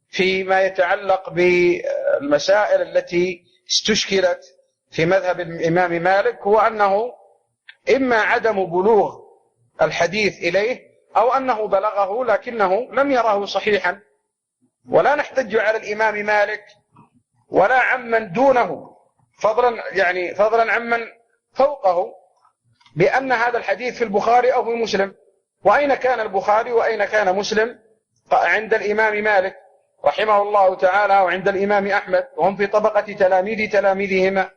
فيما يتعلق بالمسائل التي استشكلت في مذهب الإمام مالك هو أنه إما عدم بلوغ الحديث إليه أو أنه بلغه لكنه لم يره صحيحا. ولا نحتج على الإمام مالك ولا عمن دونه فضلا عمن فوقه بأن هذا الحديث في البخاري أو في مسلم. وأين كان البخاري وأين كان مسلم عند الإمام مالك رحمه الله تعالى وعند الإمام أحمد، وهم في طبقة تلاميذهما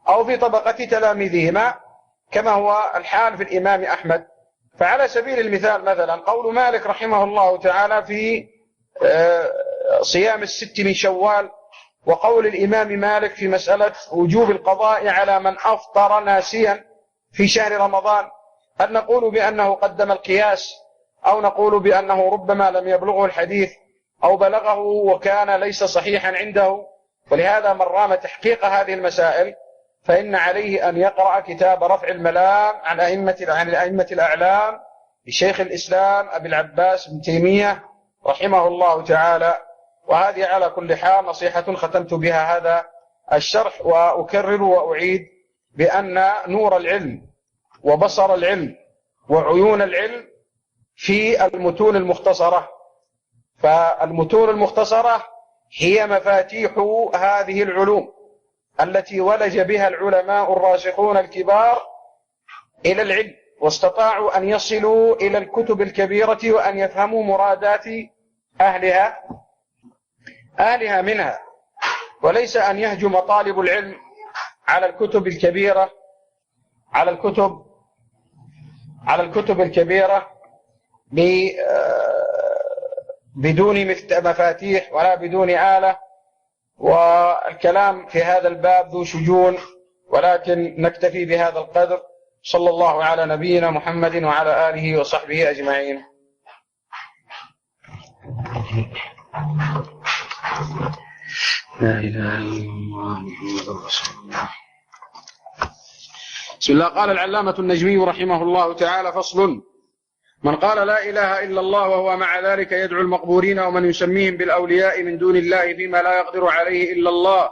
أو في طبقة تلاميذهما كما هو الحال في الإمام أحمد. فعلى سبيل المثال مثلا قول مالك رحمه الله تعالى في صيام 6 من شوال، وقول الإمام مالك في مسألة وجوب القضاء على من أفطر ناسيا في شهر رمضان، هل نقول بأنه قدم القياس أو نقول بأنه ربما لم يبلغه الحديث أو بلغه وكان ليس صحيحا عنده؟ ولهذا من رام تحقيق هذه المسائل فإن عليه أن يقرأ كتاب رفع الملام عن الأئمة الأعلام لشيخ الإسلام أبي العباس بن تيمية رحمه الله تعالى. وهذه على كل حال نصيحة ختمت بها هذا الشرح، وأكرر وأعيد بأن نور العلم وبصر العلم وعيون العلم في المتون المختصرة. فالمتون المختصرة هي مفاتيح هذه العلوم التي ولج بها العلماء الراسخون الكبار إلى العلم، واستطاعوا أن يصلوا إلى الكتب الكبيرة وأن يفهموا مرادات أهلها منها، وليس أن يهجم طالب العلم على الكتب الكبيرة بدون مفاتيح ولا بدون آلة. والكلام في هذا الباب ذو شجون، ولكن نكتفي بهذا القدر. صلى الله على نبينا محمد وعلى آله وصحبه أجمعين. لا إله إلا الله محمد رسول الله. بسم الله. قال العلامة النجمي رحمه الله تعالى: فصل: من قال لا إله إلا الله وهو مع ذلك يدعو المقبورين ومن يسميهم بالأولياء من دون الله فيما لا يقدر عليه إلا الله،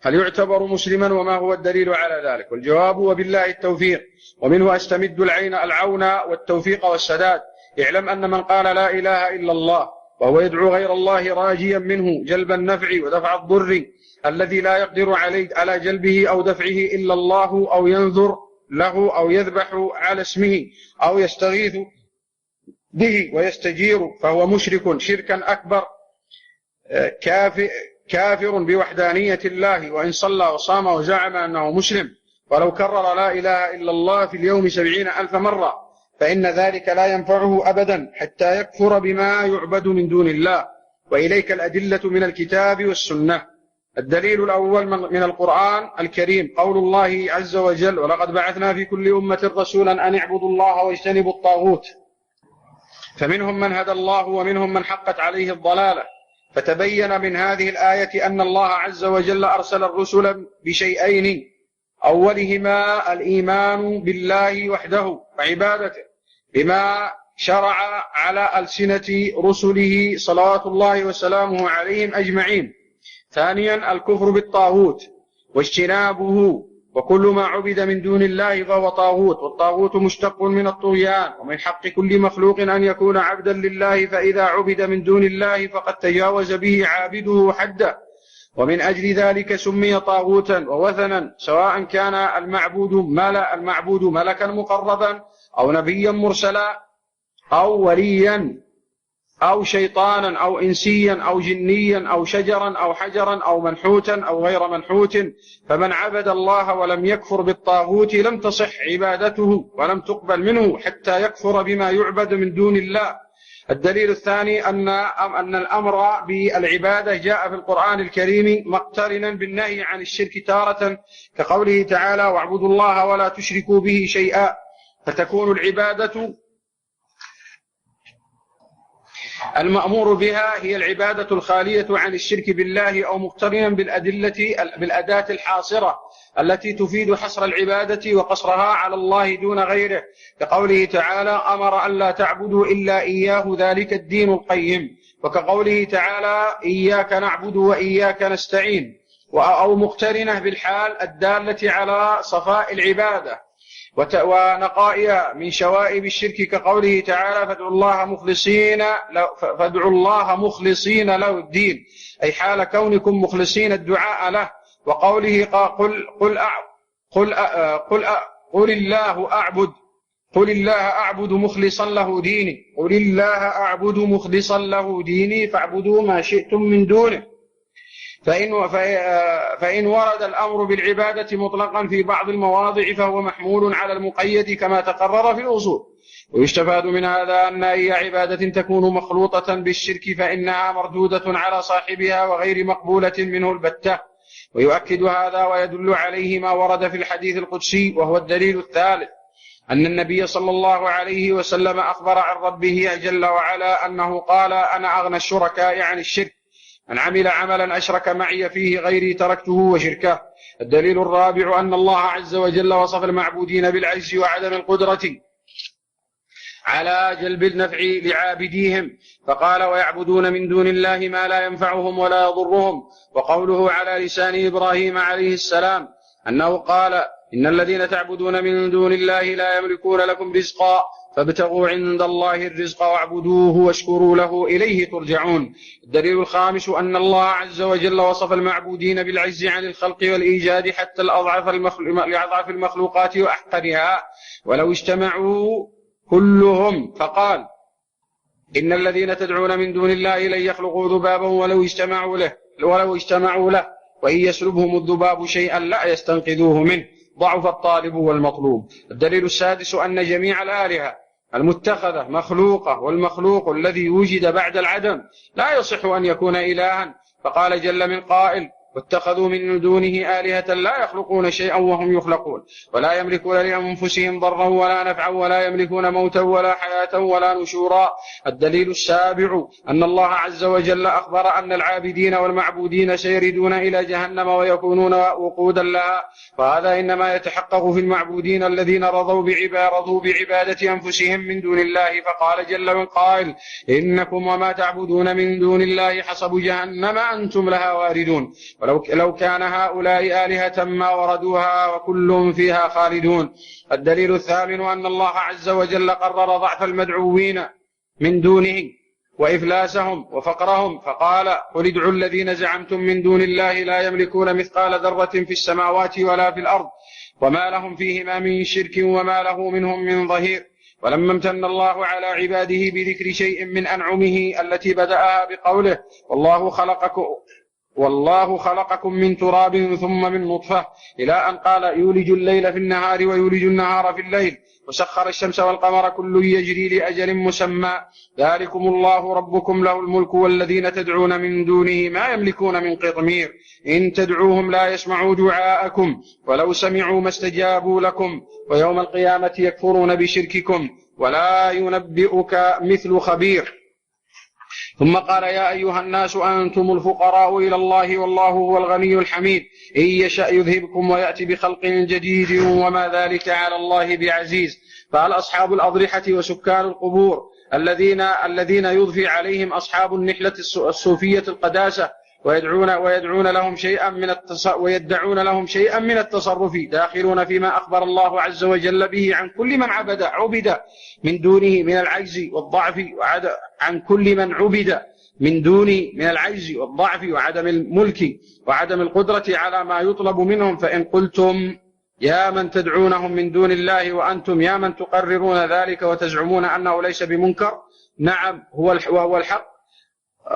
هل يعتبر مسلما؟ وما هو الدليل على ذلك؟ والجواب: وبالله التوفيق، ومنه أستمد العون والتوفيق والسداد. اعلم أن من قال لا إله إلا الله وهو يدعو غير الله راجيا منه جلب النفع ودفع الضر الذي لا يقدر على جلبه أو دفعه إلا الله، أو ينذر له أو يذبح على اسمه أو يستغيث به ويستجير، فهو مشرك شركا أكبر كافر بوحدانية الله وإن صلى وصام وزعم أنه مسلم، ولو كرر لا إله إلا الله في اليوم 70,000 مرة فإن ذلك لا ينفعه أبدا حتى يكفر بما يعبد من دون الله. وإليك الأدلة من الكتاب والسنة. الدليل الأول من القرآن الكريم قول الله عز وجل: ولقد بعثنا في كل أمة رسولا أن اعبدوا الله واجتنبوا الطاغوت، فمنهم من هدى الله ومنهم من حقت عليه الضلالة. فتبين من هذه الآية أن الله عز وجل أرسل الرسل بشيئين: أولهما الإيمان بالله وحده وعبادته بما شرع على ألسنة رسله صلوات الله وسلامه عليهم أجمعين. ثانيا الكفر بالطاغوت واجتنابه، وكل ما عبد من دون الله فهو طاغوت، والطاغوت مشتق من الطغيان، ومن حق كل مخلوق أن يكون عبدا لله، فإذا عبد من دون الله فقد تجاوز به عابده حده، ومن أجل ذلك سمي طاغوتا ووثنا، سواء كان المعبود ملكا مقربا أو نبيا مرسلا أو وليا أو شيطانا أو إنسيا أو جنيا أو شجرا أو حجرا أو منحوتا أو غير منحوت. فمن عبد الله ولم يكفر بالطاغوت لم تصح عبادته ولم تقبل منه حتى يكفر بما يعبد من دون الله. الدليل الثاني أن الأمر بالعبادة جاء في القرآن الكريم مقترنا بالنهي عن الشرك تارة، كقوله تعالى: واعبدوا الله ولا تشركوا به شيئا. فتكون العبادة المأمور بها هي العبادة الخالية عن الشرك بالله، أو مقترنا بالأداة الحاصرة التي تفيد حصر العبادة وقصرها على الله دون غيره، كقوله تعالى: أمر أن لا تعبدوا إلا إياه ذلك الدين القيم، وكقوله تعالى: إياك نعبد وإياك نستعين، أو مقترنة بالحال الدالة على صفاء العبادة ونقائها من شوائب الشرك، كقوله تعالى: فادعوا الله مخلصين له الدين، أي حال كونكم مخلصين الدعاء له. وقوله: قل الله أعبد مخلصا له ديني، قل الله أعبد مخلصا له ديني فاعبدوا ما شئتم من دونه. فإن ورد الأمر بالعبادة مطلقا في بعض المواضع فهو محمول على المقيد كما تقرر في الأصول. ويستفاد من هذا أن أي عبادة تكون مخلوطة بالشرك فإنها مردودة على صاحبها وغير مقبولة منه البتة. ويؤكد هذا ويدل عليه ما ورد في الحديث القدسي، وهو الدليل الثالث، أن النبي صلى الله عليه وسلم أخبر عن ربه جل وعلا أنه قال: أنا أغنى الشركاء عن الشرك، من عمل عملا أشرك معي فيه غيري تركته وشركه. الدليل الرابع أن الله عز وجل وصف المعبودين بالعجز وعدم القدرة على جلب النفع لعابديهم، فقال: ويعبدون من دون الله ما لا ينفعهم ولا يضرهم. وقوله على لسان إبراهيم عليه السلام أنه قال: إن الذين تعبدون من دون الله لا يملكون لكم رزقا فابتغوا عند الله الرزق واعبدوه واشكروا له إليه ترجعون. الدليل الخامس أن الله عز وجل وصف المعبودين بالعجز عن الخلق والإيجاد حتى لأضعف المخلوقات وأحقرها ولو اجتمعوا كلهم، فقال: إن الذين تدعون من دون الله لن يخلقوا ذبابا ولو اجتمعوا له وإن يسلبهم الذباب شيئا لا يستنقذوه منه، ضعف الطالب والمطلوب. الدليل السادس أن جميع الآلهة المتخذة مخلوقة، والمخلوق الذي وجد بعد العدم لا يصح أن يكون إلها، فقال جل من قائل: واتخذوا من دونه آلهة لا يخلقون شيئا وهم يخلقون ولا يملكون لأنفسهم ضرا ولا نفعا ولا يملكون موتا ولا حياة ولا نشورا. الدليل السابع أن الله عز وجل أخبر أن العابدين والمعبودين سيردون إلى جهنم ويكونون وقودا لها، فهذا إنما يتحقق في المعبودين الذين رضوا بعبادة أنفسهم من دون الله، فقال جل من قائل: إنكم وما تعبدون من دون الله حسب جهنم أنتم لها واردون. ولو كان هؤلاء آلهة ما وردوها وكل فيها خالدون. الدليل الثامن أن الله عز وجل قرر ضعف المدعوين من دونه وإفلاسهم وفقرهم، فقال: قل ادعوا الذين زعمتم من دون الله لا يملكون مثقال ذرة في السماوات ولا في الأرض وما لهم فيهما من شرك وما له منهم من ظهير. ولما امتن الله على عباده بذكر شيء من أنعمه التي بدأها بقوله: والله خلقكم من تراب ثم من نطفة إلى أن قال يولج الليل في النهار ويولج النهار في الليل وسخر الشمس والقمر كل يجري لأجل مسمى ذلكم الله ربكم له الملك والذين تدعون من دونه ما يملكون من قطمير إن تدعوهم لا يسمعوا دعاءكم ولو سمعوا ما استجابوا لكم ويوم القيامة يكفرون بشرككم ولا ينبئك مثل خبير. ثم قال يا أيها الناس أنتم الفقراء إلى الله والله هو الغني الحميد إن يشأ يذهبكم ويأتي بخلق جديد وما ذلك على الله بعزيز. فهل أصحاب الأضرحة وسكان القبور الذين يضفي عليهم أصحاب النحلة الصوفية القداسة ويدعون لهم شيئا من التصرف داخلون فيما أخبر الله عز وجل به عن كل من عبد من دونه من العجز والضعف عن كل من عبد من دونه من العجز والضعف وعدم الملك وعدم القدرة على ما يطلب منهم. فإن قلتم يا من تدعونهم من دون الله وأنتم يا من تقررون ذلك وتزعمون أنه ليس بمنكر نعم هو الحق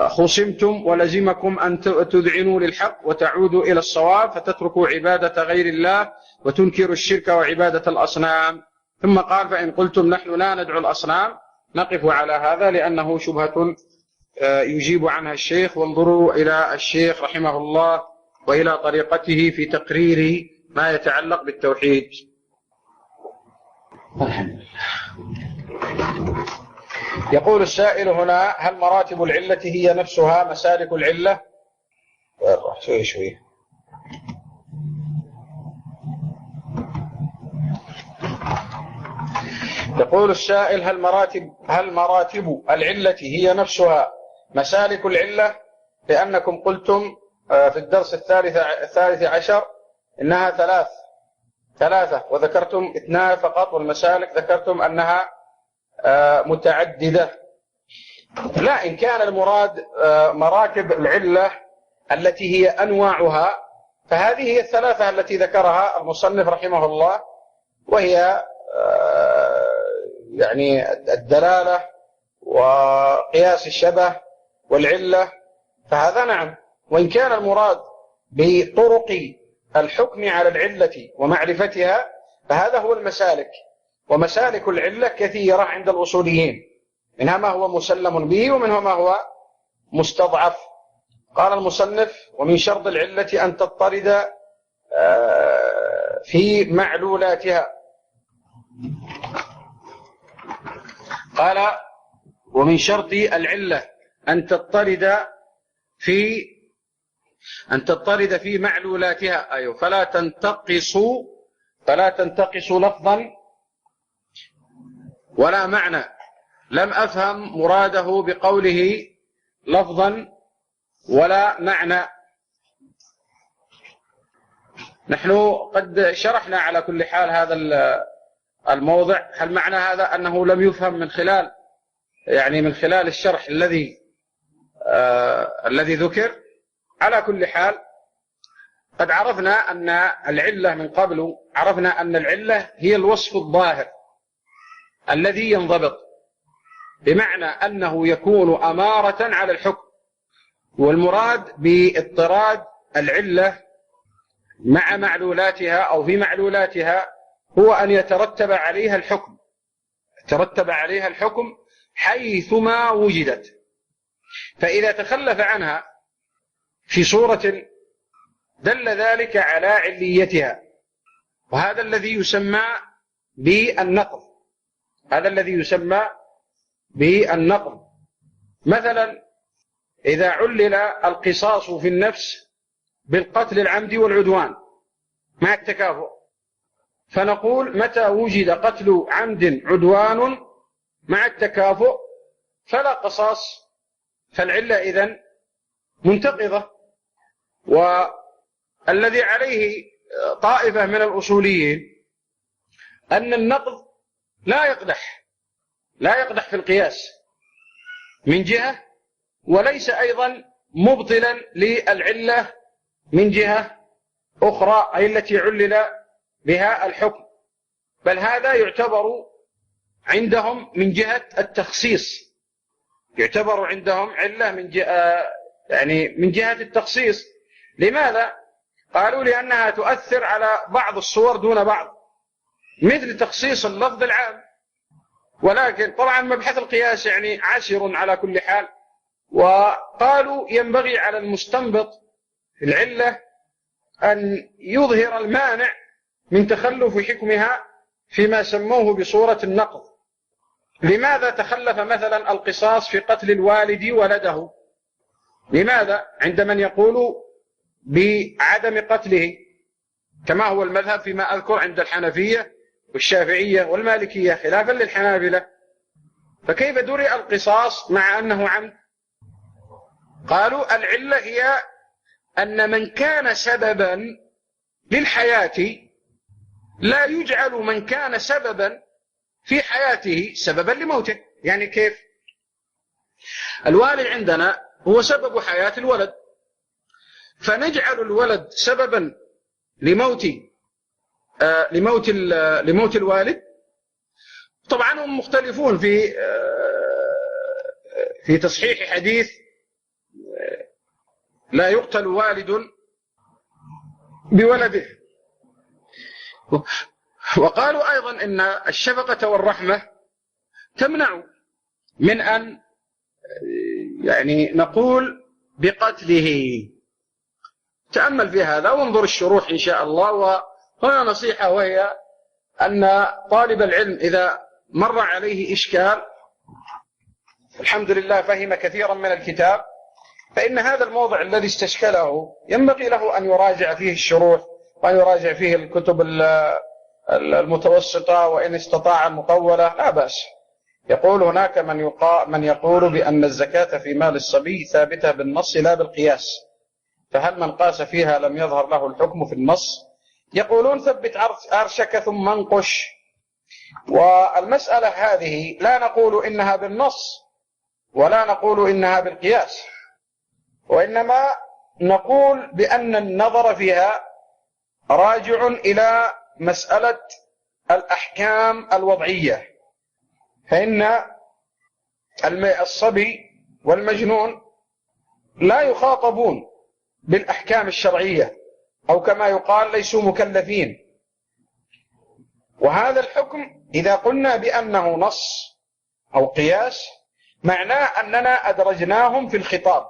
خصمتم ولزمكم أن تذعنوا للحق وتعودوا إلى الصواب فتتركوا عبادة غير الله وتنكروا الشرك وعبادة الأصنام. ثم قال فإن قلتم نحن لا ندعو الأصنام نقف على هذا لأنه شبهة يجيب عنها الشيخ. وانظروا إلى الشيخ رحمه الله وإلى طريقته في تقرير ما يتعلق بالتوحيد. يقول السائل هنا هل مراتب العلة هي نفسها مسالك العلة؟ شوي يقول السائل هل مراتب العلة هي نفسها مسالك العلة؟ لأنكم قلتم في الدرس الثالث عشر إنها ثلاثة وذكرتم 2 فقط والمسالك ذكرتم أنها متعددة. لا، إن كان المراد مراتب العلة التي هي أنواعها فهذه هي 3 التي ذكرها المصنف رحمه الله وهي يعني الدلالة وقياس الشبه والعلة فهذا نعم. وإن كان المراد بطرق الحكم على العلة ومعرفتها فهذا هو المسالك. ومسالك العلة كثيرة عند الأصوليين منها ما هو مسلم به ومنها ما هو مستضعف. قال المصنف ومن شرط العلة أن تضطرد في معلولاتها. قال ومن شرط العلة أن تضطرد في معلولاتها أيوه فلا تنتقص لفظا ولا معنى. لم أفهم مراده بقوله لفظا ولا معنى. نحن قد شرحنا على كل حال هذا الموضع. هل معنى هذا أنه لم يفهم من خلال الشرح الذي ذكر؟ على كل حال قد عرفنا أن العلة من قبل عرفنا أن العلة هي الوصف الظاهر الذي ينضبط بمعنى أنه يكون أمارة على الحكم. والمراد باضطراد العلة مع معلولاتها أو في معلولاتها هو أن يترتب عليها الحكم حيثما وجدت. فإذا تخلف عنها في صورة دل ذلك على عليتها وهذا الذي يسمى بالنقض. مثلا إذا علل القصاص في النفس بالقتل العمد والعدوان مع التكافؤ فنقول متى وجد قتل عمد عدوان مع التكافؤ فلا قصاص فالعلة إذن منتقضة. والذي عليه طائفة من الأصوليين أن النقض لا يقدح في القياس من جهة وليس أيضا مبطلا للعلة من جهة أخرى أي التي علل بها الحكم، بل هذا يعتبر عندهم من جهة التخصيص، يعتبر عندهم علة من يعني من جهة التخصيص. لماذا؟ قالوا لأنها تؤثر على بعض الصور دون بعض، مثل تخصيص اللفظ العام. ولكن طبعا مبحث القياس يعني عسر على كل حال. وقالوا ينبغي على المستنبط العلة أن يظهر المانع من تخلف حكمها فيما سموه بصورة النقض. لماذا تخلف مثلا القصاص في قتل الوالد ولده؟ لماذا عند من يقول بعدم قتله كما هو المذهب فيما أذكر عند الحنفية والشافعية والمالكية خلافا للحنابلة؟ فكيف درئ القصاص مع أنه عمد؟ قالوا العلة هي أن من كان سببا للحياة لا يجعل من كان سببا في حياته سببا لموته. يعني كيف؟ الوالد عندنا هو سبب حياة الولد، فنجعل الولد سببا لموت الوالد؟ طبعا هم مختلفون في تصحيح حديث لا يقتل والد بولده. وقالوا أيضا إن الشفقة والرحمة تمنع من أن يعني نقول بقتله. تأمل في هذا وانظر الشروح إن شاء الله. وهنا نصيحة، وهي أن طالب العلم إذا مر عليه إشكال الحمد لله فهم كثيرا من الكتاب، فإن هذا الموضع الذي استشكله ينبغي له أن يراجع فيه الشروح وأن يراجع فيه الكتب المتوسطة، وإن استطاع المطولة لا بأس. يقول هناك من يقول بأن الزكاة في مال الصبي ثابتة بالنص لا بالقياس، فهل من قاس فيها لم يظهر له الحكم في النص؟ يقولون ثبت عرشك ثم انقش. والمسألة هذه لا نقول إنها بالنص ولا نقول إنها بالقياس، وإنما نقول بأن النظر فيها راجع إلى مسألة الأحكام الوضعية. فإن الصبي والمجنون لا يخاطبون بالأحكام الشرعية، أو كما يقال ليسوا مكلفين. وهذا الحكم إذا قلنا بأنه نص أو قياس معناه أننا أدرجناهم في الخطاب،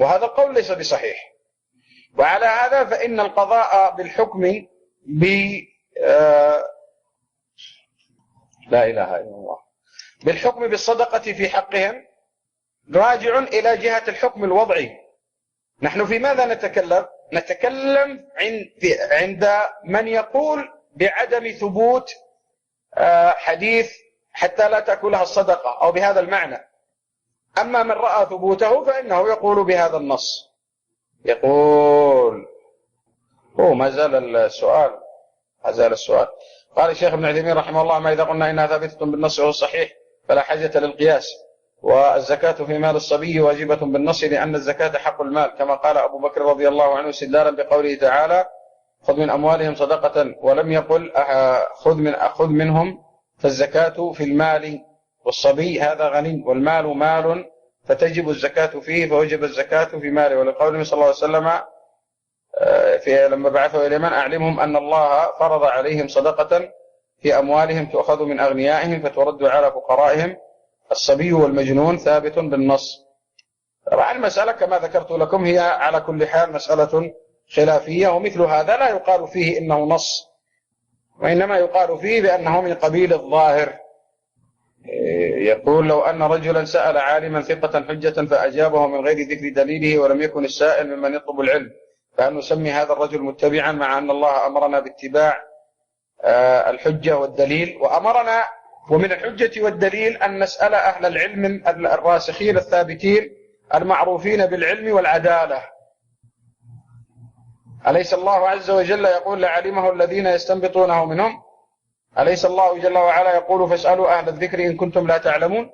وهذا القول ليس بصحيح. وعلى هذا فإن القضاء بالحكم لا إله إلا الله بالحكم بالصدقة في حقهم راجع إلى جهة الحكم الوضعي. نحن في ماذا نتكلم؟ نتكلم عند من يقول بعدم ثبوت حديث حتى لا تأكلها الصدقة أو بهذا المعنى. أما من رأى ثبوته فإنه يقول بهذا النص. يقول ما زال السؤال. قال الشيخ ابن عثيمين رحمه الله: ما إذا قلنا إنها ثابتة بالنص وهو صحيح فلا حاجة للقياس، والزكاة في مال الصبي واجبة بالنص لأن الزكاة حق المال، كما قال أبو بكر رضي الله عنه استدلالا بقوله تعالى: خذ من أموالهم صدقة، ولم يقل خذ منهم، فالزكاة في المال، والصبي هذا غني، والمال مال فتجب الزكاة فيه، فوجب الزكاة في ماله. ولقوله صلى الله عليه وسلم لما بعثه إلى من: أعلمهم أن الله فرض عليهم صدقة في أموالهم تؤخذ من أغنيائهم فترد على فقرائهم. الصبي والمجنون ثابت بالنص. طبعا المسألة كما ذكرت لكم هي على كل حال مسألة خلافية، ومثل هذا لا يقال فيه إنه نص، وإنما يقال فيه بأنه من قبيل الظاهر. يقول: لو أن رجلا سأل عالما ثقة حجة فأجابه من غير ذكر دليله ولم يكن السائل ممن يطلب العلم، فهل نسمي هذا الرجل متبعا مع أن الله أمرنا باتباع الحجة والدليل؟ وأمرنا ومن الحجة والدليل أن نسأل أهل العلم الراسخين الثابتين المعروفين بالعلم والعدالة. أليس الله عز وجل يقول: لعلمه الذين يستنبطونه منهم؟ أليس الله جل وعلا يقول: فاسألوا أهل الذكر إن كنتم لا تعلمون؟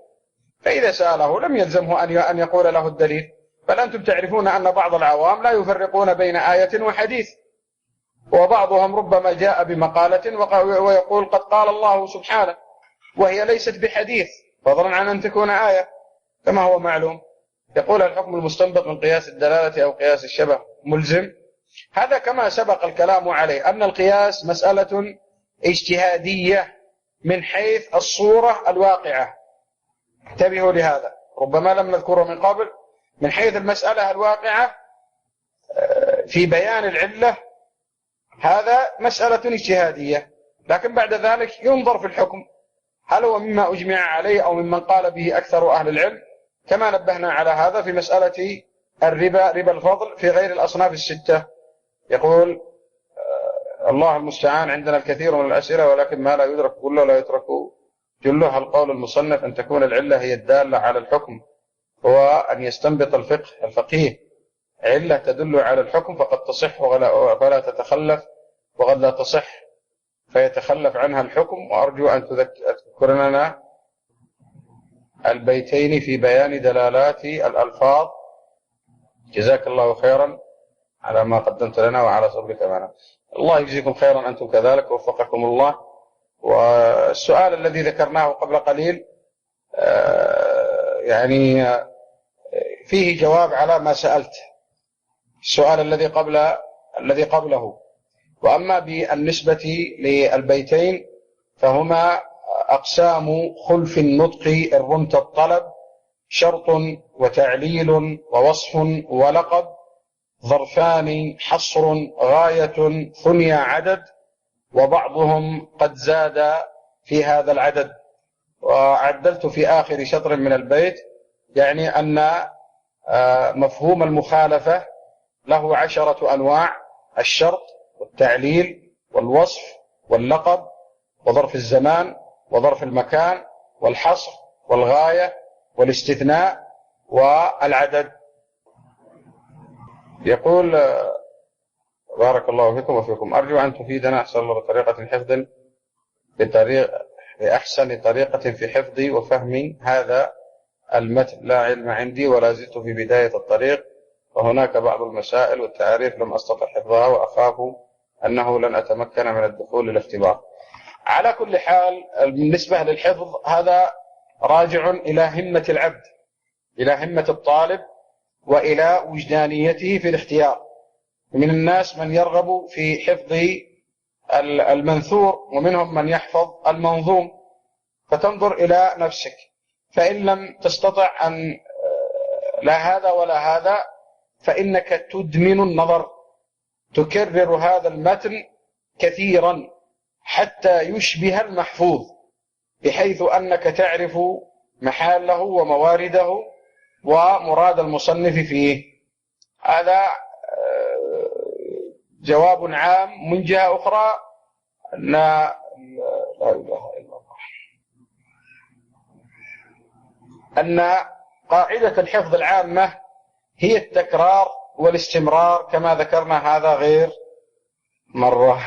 فإذا سأله لم يلزمه أن يقول له الدليل. بل أنتم تعرفون أن بعض العوام لا يفرقون بين آية وحديث، وبعضهم ربما جاء بمقالة ويقول قد قال الله سبحانه، وهي ليست بحديث، فضلا عن أن تكون آية كما هو معلوم. يقول الحكم المستنبط من قياس الدلالة أو قياس الشبه ملزم. هذا كما سبق الكلام عليه أن القياس مسألة اجتهادية من حيث الصورة الواقعة. انتبهوا لهذا، ربما لم نذكره من قبل. من حيث المسألة الواقعة في بيان العلة هذا مسألة اجتهادية، لكن بعد ذلك ينظر في الحكم هل هو مما أجمع عليه أو ممن قال به أكثر أهل العلم، كما نبهنا على هذا في مسألة الربا، ربا الفضل في غير الأصناف الستة. يقول الله المستعان عندنا الكثير من الأسئلة ولكن ما لا يدرك كله لا يترك جله. القول المصنف أن تكون العلة هي الدالة على الحكم، هو أن يستنبط الفقيه علة تدل على الحكم فقد تصح فلا تتخلف، وقد لا تصح فيتخلف عنها الحكم. وأرجو أن تذكر لنا البيتين في بيان دلالات الألفاظ. جزاك الله خيرا على ما قدمت لنا وعلى صبرك معنا. الله يجزيكم خيرا أنتم كذلك ووفقكم الله. والسؤال الذي ذكرناه قبل قليل يعني فيه جواب على ما سألت، السؤال الذي قبله. وأما بالنسبة للبيتين فهما أقسام خلف النطق الرمت الطلب، شرط وتعليل ووصف ولقب، ظرفان حصر غاية ثنيا عدد، وبعضهم قد زاد في هذا العدد. وعدلت في آخر شطر من البيت يعني أن مفهوم المخالفة له 10 أنواع: الشرط والتعليل والوصف واللقب وظرف الزمان وظرف المكان والحصر والغاية والاستثناء والعدد. يقول بارك الله فيكم وفيكم، أرجو أن تفيدنا أحسن الله بطريقة حفظ بأحسن طريقة في حفظي وفهمي هذا المتن. لا علم عندي ولا زلت في بداية الطريق، وهناك بعض المسائل والتعاريف لم أستطع حفظها وأخاف أنه لن أتمكن من الدخول للاختبار. على كل حال بالنسبة للحفظ هذا راجع إلى همة العبد، إلى همة الطالب، وإلى وجدانيته في الاختيار. من الناس من يرغب في حفظ المنثور ومنهم من يحفظ المنظوم، فتنظر إلى نفسك. فإن لم تستطع أن لا هذا ولا هذا فإنك تدمن النظر، تكرر هذا المتن كثيرا حتى يشبه المحفوظ، بحيث أنك تعرف محاله وموارده ومراد المصنف فيه. هذا جواب عام. من جهة أخرى أن لا إله إلا الله، أن قاعدة الحفظ العامة هي التكرار والاستمرار كما ذكرنا هذا غير مرة.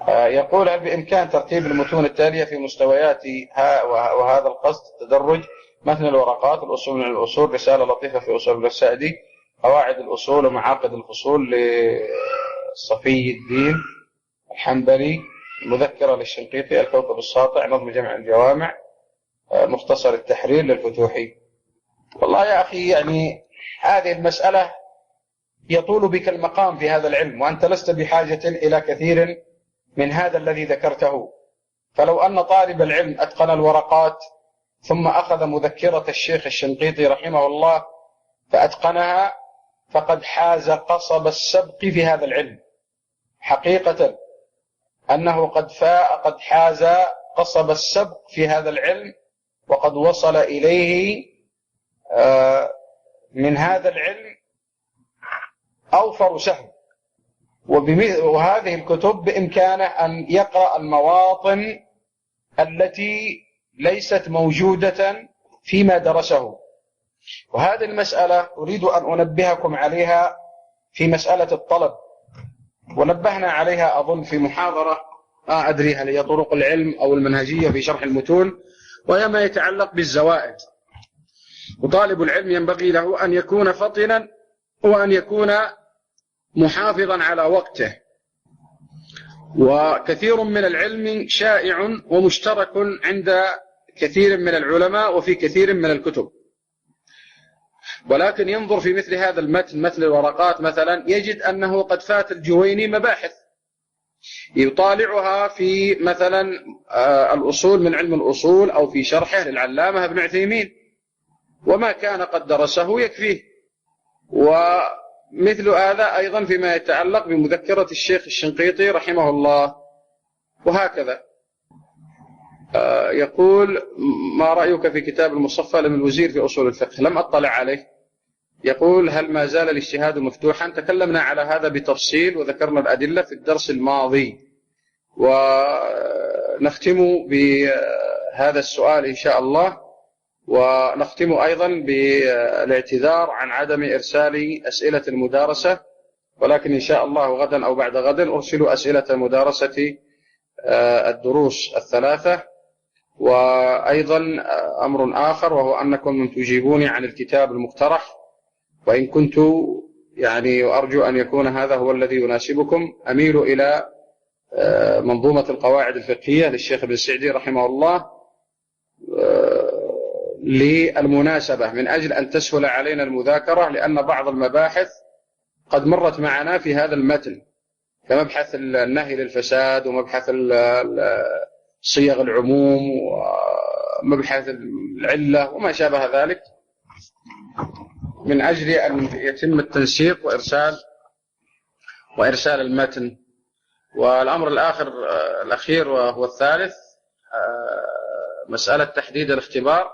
يقول هل بإمكان ترتيب المتون التالية في مستوياتها وهذا القصد تدرج مثل الورقات، الأصول من الأصول، رسالة لطيفة في أصول السعدي، قواعد الأصول ومعاقد الفصول لصفي الدين الحنبلي، مذكرة للشنقيطي، الكوكب الساطع، نظم جمع الجوامع، مختصر التحرير للفتوحي. والله يا أخي يعني هذه المسألة يطول بك المقام في هذا العلم، وأنت لست بحاجة إلى كثير من هذا الذي ذكرته. فلو أن طالب العلم أتقن الورقات ثم أخذ مذكرة الشيخ الشنقيطي رحمه الله فأتقنها فقد حاز قصب السبق في هذا العلم، حقيقة أنه قد حاز قصب السبق في هذا العلم، وقد وصل إليه من هذا العلم أوفر سهم. وهذه الكتب بإمكانه أن يقرأ المواطن التي ليست موجودة فيما درسه. وهذه المسألة أريد أن أنبهكم عليها في مسألة الطلب، ونبهنا عليها أظن في محاضرة ما أدري هل هي طرق العلم أو المنهجية في شرح المتون، وهي ما يتعلق بالزوائد. وطالب العلم ينبغي له أن يكون فطنا وأن يكون محافظا على وقته. وكثير من العلم شائع ومشترك عند كثير من العلماء وفي كثير من الكتب، ولكن ينظر في مثل هذا المتن مثل الورقات مثلا يجد أنه قد فات الجويني مباحث يطالعها في مثلا الأصول من علم الأصول أو في شرحه للعلامة ابن عثيمين، وما كان قد درسه يكفيه. ومثل هذا أيضا فيما يتعلق بمذكرة الشيخ الشنقيطي رحمه الله. وهكذا يقول: ما رأيك في كتاب المصفى لابن الوزير في أصول الفقه؟ لم أطلع عليه. يقول: هل ما زال الاجتهاد مفتوحا؟ تكلمنا على هذا بتفصيل وذكرنا الأدلة في الدرس الماضي، ونختم بهذا السؤال إن شاء الله، ونختم أيضا بالاعتذار عن عدم إرسال أسئلة المدارسة، ولكن إن شاء الله غدا أو بعد غد أرسل أسئلة مدارسة الدروس الثلاثة. وأيضا أمر آخر وهو أنكم تجيبوني عن الكتاب المقترح، وإن كنت أرجو أن يكون هذا هو الذي يناسبكم، أميل إلى منظومة القواعد الفقهية للشيخ ابن السعدي رحمه الله للمناسبة، من أجل أن تسهل علينا المذاكرة، لأن بعض المباحث قد مرت معنا في هذا المتن، كمبحث النهي للفساد، ومبحث صيغ العموم، ومبحث العلة وما شابه ذلك، من أجل أن يتم التنسيق وإرسال المتن. والأمر الأخير وهو الثالث، مسألة تحديد الاختبار.